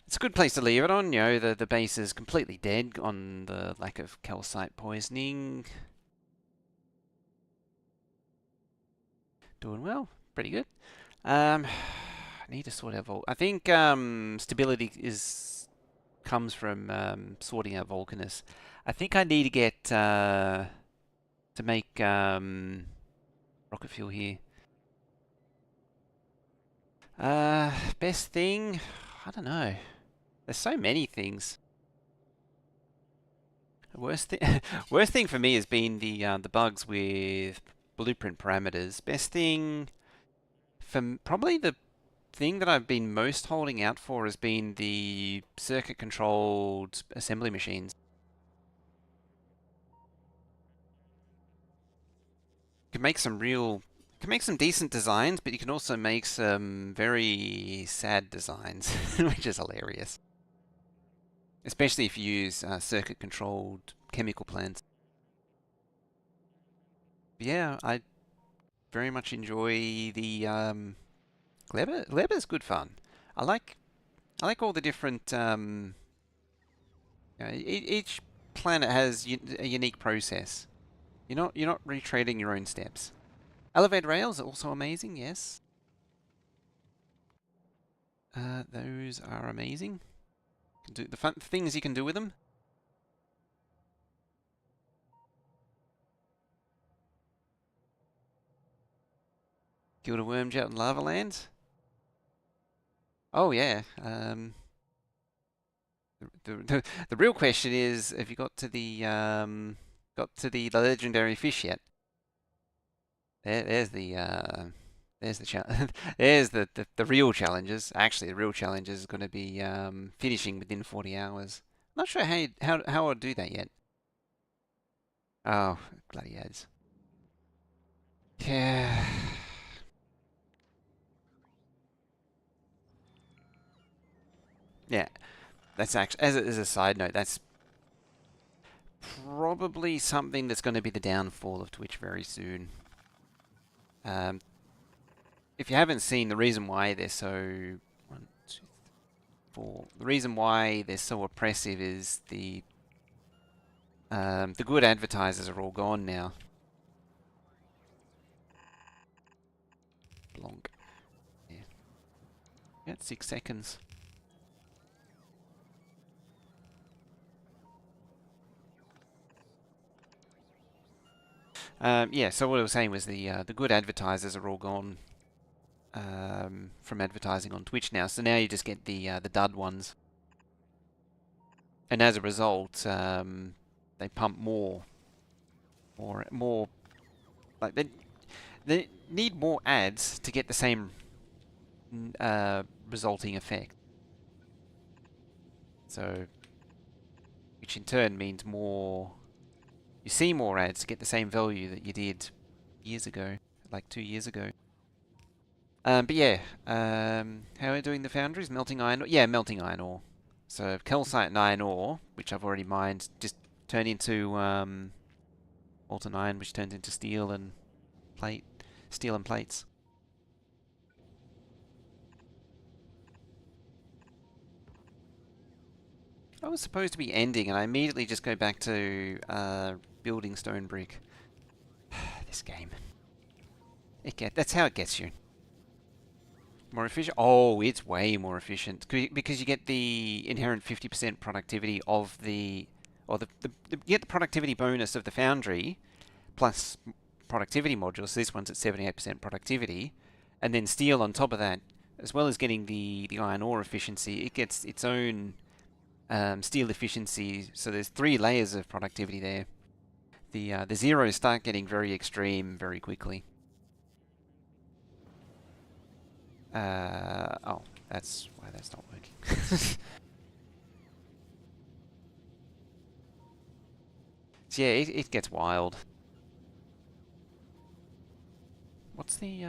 It's a good place to leave it on. You know, the base is completely dead on the lack of calcite poisoning. Doing well. Pretty good. I need to sort out I think stability comes from sorting out Vulcanus. I think I need to get to make rocket fuel here. Best thing? I don't know. There's so many things. Worst thing for me has been the bugs with blueprint parameters. Best thing for probably the thing that I've been most holding out for has been the circuit controlled assembly machines. You can make some decent designs, but you can also make some very sad designs, which is hilarious. Especially if you use circuit controlled chemical plants. But yeah, I very much enjoy the Gleba. Gleba's good fun. I like all the different. Each planet has a unique process. You're not retreading your own steps. Elevated rails are also amazing. Yes, those are amazing. Do the fun things you can do with them. Killed a wormjet in lava lands. Oh yeah. The real question is, have you got to the legendary fish yet? There's the there's the real challenges. Actually, the real challenge is going to be finishing within 40 hours. Not sure how I'll do that yet. Oh, bloody ads. Yeah. Yeah, that's actually, as a side note, that's probably something that's going to be the downfall of Twitch very soon. If you haven't seen, the reason why they're so the reason why they're so oppressive is the good advertisers are all gone now. Blonk. Yeah. Yeah, 6 seconds. Yeah, so what I was saying was the good advertisers are all gone from advertising on Twitch now. So now you just get the dud ones, and as a result, they pump more. Like they need more ads to get the same resulting effect. So, which in turn means more. You see more ads to get the same value that you did years ago, like 2 years ago. But yeah, how are we doing the foundries? Melting iron ore? Yeah, melting iron ore. So calcite and iron ore, which I've already mined, just turn into molten iron, which turns into steel and plates. I was supposed to be ending, and I immediately just go back to building stone brick. This game. That's how it gets you. More efficient? Oh, it's way more efficient because you get the inherent 50% productivity of you get the productivity bonus of the Foundry plus productivity modules. So this one's at 78% productivity, and then steel on top of that, as well as getting the iron ore efficiency, it gets its own steel efficiency. So there's 3 layers of productivity there. The zeros start getting very extreme very quickly. Oh, that's why that's not working. So yeah, it gets wild. What's the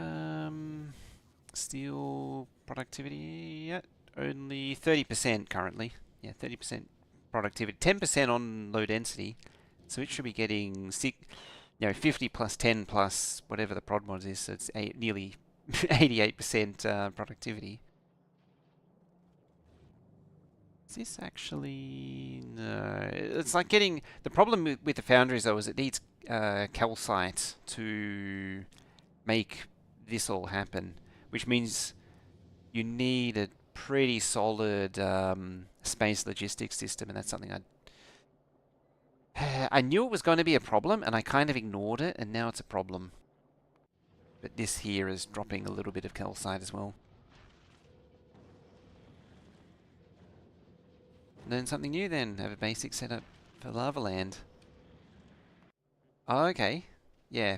steel productivity yet? Only 30% currently. Yeah, 30% productivity. 10% on low density. So it should be getting 50 plus 10 plus whatever the prod mod is. So it's nearly 88% productivity. Is this actually... No. It's like getting... The problem with the foundries though is it needs calcite to make this all happen, which means you need a pretty solid space logistics system, and that's something I knew it was going to be a problem, and I kind of ignored it, and now it's a problem. But this here is dropping a little bit of calcite as well. Learn something new then. Have a basic setup for Lava Land. Oh, okay. Yeah,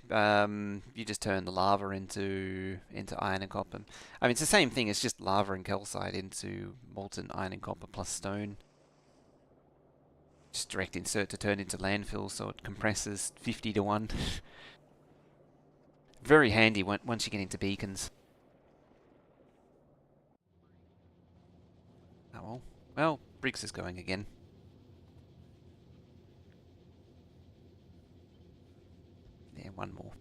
you just turn the lava into iron and copper. I mean, it's the same thing. It's just lava and calcite into molten iron and copper plus stone. Just direct insert to turn into landfill, so it compresses 50 to 1. Very handy once you get into beacons. Oh well. Well, Briggs is going again. Yeah, one more.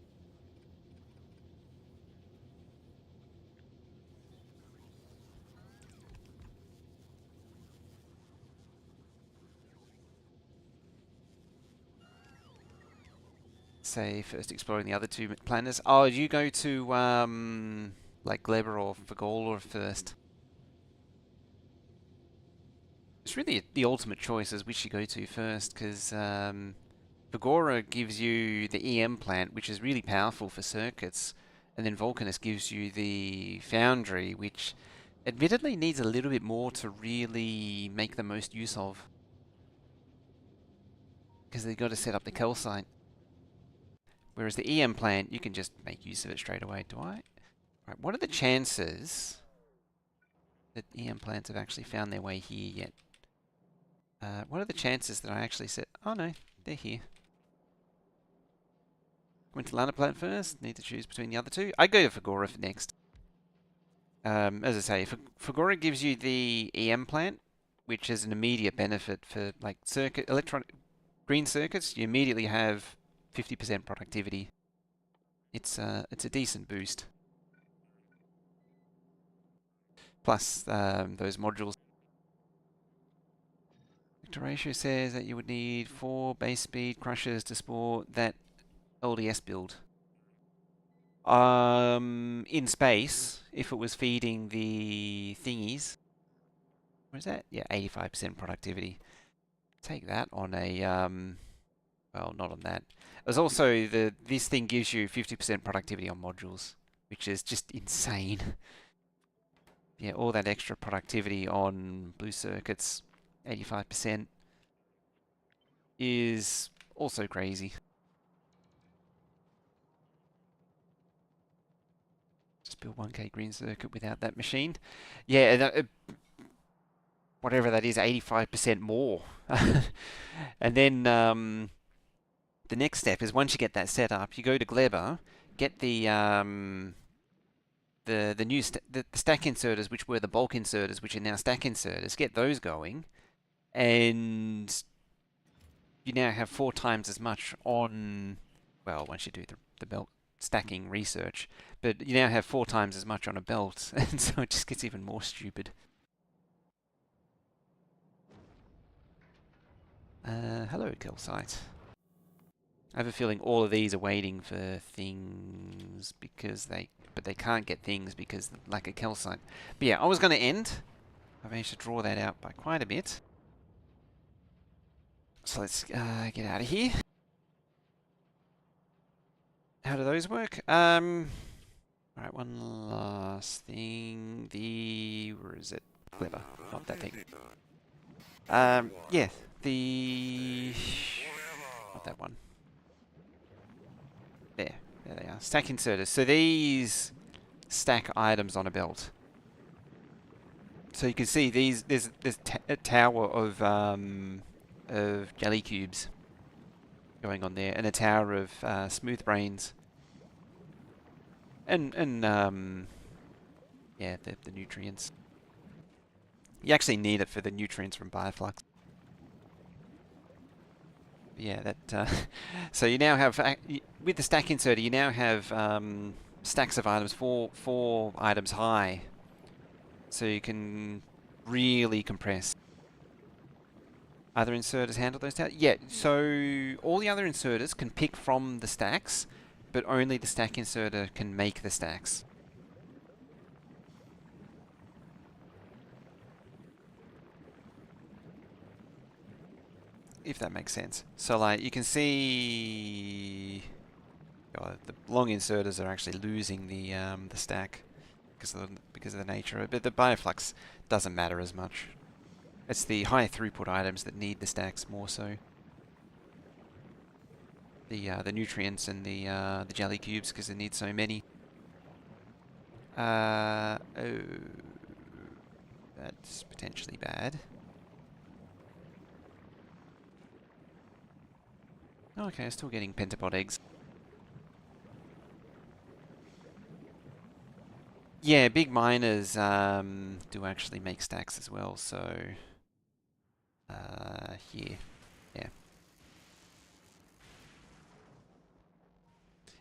Say first exploring the other 2 planets. Oh, you go to like Gleber or Fagor first. It's really the ultimate choice is which you go to first, because Fagora gives you the EM plant, which is really powerful for circuits, and then Vulcanus gives you the Foundry, which admittedly needs a little bit more to really make the most use of, because they've got to set up the calcite. Whereas the EM plant, you can just make use of it straight away. Do I? Right, what are the chances that EM plants have actually found their way here yet? What are the chances that I actually said, oh no, they're here. Went to Lana plant first, need to choose between the other 2. I go to Fagora for next. As I say, Fagora gives you the EM plant, which is an immediate benefit for like green circuits. You immediately have 50% productivity. It's a decent boost. Plus those modules. Victor Ratio says that you would need 4 base speed crushers to support that LDS build. In space, if it was feeding the thingies, what is that? Yeah, 85% productivity. Take that on a, well, not on that. There's also this thing gives you 50% productivity on modules, which is just insane. Yeah, all that extra productivity on blue circuits, 85%, is also crazy. Just build 1K green circuit without that machine. Yeah, whatever that is, 85% more. And then the next step is once you get that set up, you go to Gleber, get the new the stack inserters, which were the bulk inserters, which are now stack inserters. Get those going, and you now have 4 times as much on. Well, once you do the belt stacking research, but you now have 4 times as much on a belt, and so it just gets even more stupid. Hello, Calcite. I have a feeling all of these are waiting for things items because but they can't get things because of lack of calcite. But yeah, I was going to end. I managed to draw that out by quite a bit. So let's get out of here. How do those work? Alright, one last thing. Where is it? Clever. Not that thing. Yeah, not that one. There they are. Stack inserters. So these stack items on a belt. So you can see there's a tower of jelly cubes going on there, and a tower of smooth brains. And yeah, the nutrients. You actually need it for the nutrients from bioflux. Yeah, that. So you now have with the stack inserter, you now have stacks of items, four items high, so you can really compress. Other inserters handle those tasks? Yeah. So all the other inserters can pick from the stacks, but only the stack inserter can make the stacks. If that makes sense. So like you can see the long inserters are actually losing the stack because of the nature of it, but the bioflux doesn't matter as much. It's the high throughput items that need the stacks more so. The nutrients and the jelly cubes because they need so many. Oh, that's potentially bad. Okay, still getting pentapod eggs. Yeah, big miners do actually make stacks as well, so here. Yeah.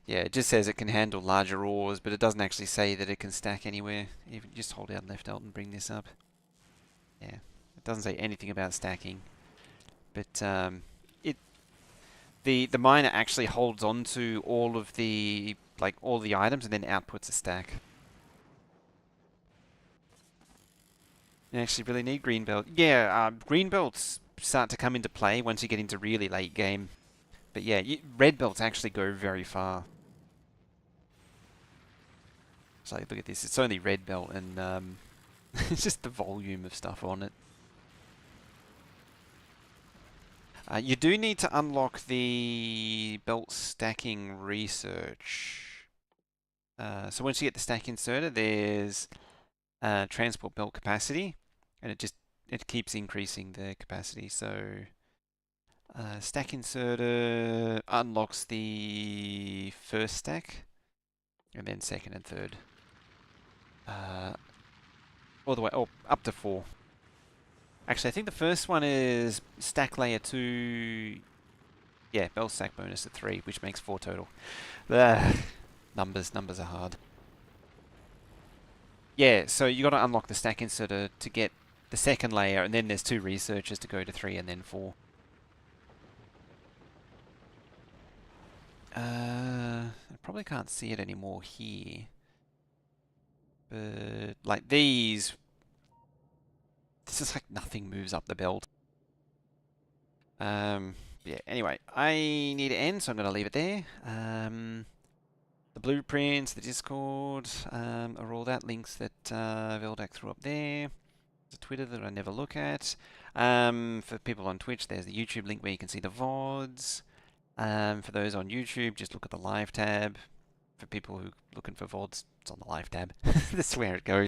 Yeah, it just says it can handle larger ores, but it doesn't actually say that it can stack anywhere. Even just hold down left alt and bring this up. Yeah, it doesn't say anything about stacking, but the miner actually holds on to all of the items and then outputs a stack. You actually really need green belt. Yeah, green belts start to come into play once you get into really late game. But yeah, red belts actually go very far. So look at this, it's only red belt and it's just the volume of stuff on it. You do need to unlock the belt stacking research. So once you get the stack inserter, there's transport belt capacity, and it keeps increasing the capacity. So stack inserter unlocks the first stack, and then second and third. All the way, up to 4. Actually, I think the first one is stack layer 2. Yeah, belt stack bonus at 3, which makes 4 total. Numbers are hard. Yeah, so you got to unlock the stack inserter to get the second layer, and then there's 2 researchers to go to 3 and then 4. I probably can't see it anymore here. But like these, this is like nothing moves up the belt. Yeah, anyway, I need to end, so I'm going to leave it there. The blueprints, the Discord, are all that. Links that Veldak threw up there. There's a Twitter that I never look at. For people on Twitch, there's the YouTube link where you can see the VODs. For those on YouTube, just look at the live tab. For people who are looking for VODs, it's on the live tab. That's where it goes.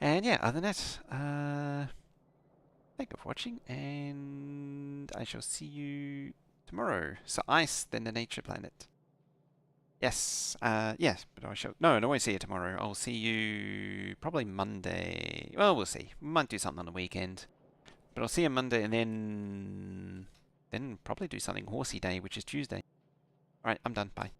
And yeah, other than that, thank you for watching, and I shall see you tomorrow. So ice, then the nature planet. Yes, yes, but I shall. No, I won't see you tomorrow. I'll see you probably Monday. Well, we'll see. We might do something on the weekend, but I'll see you Monday, and then probably do something horsey day, which is Tuesday. All right, I'm done. Bye.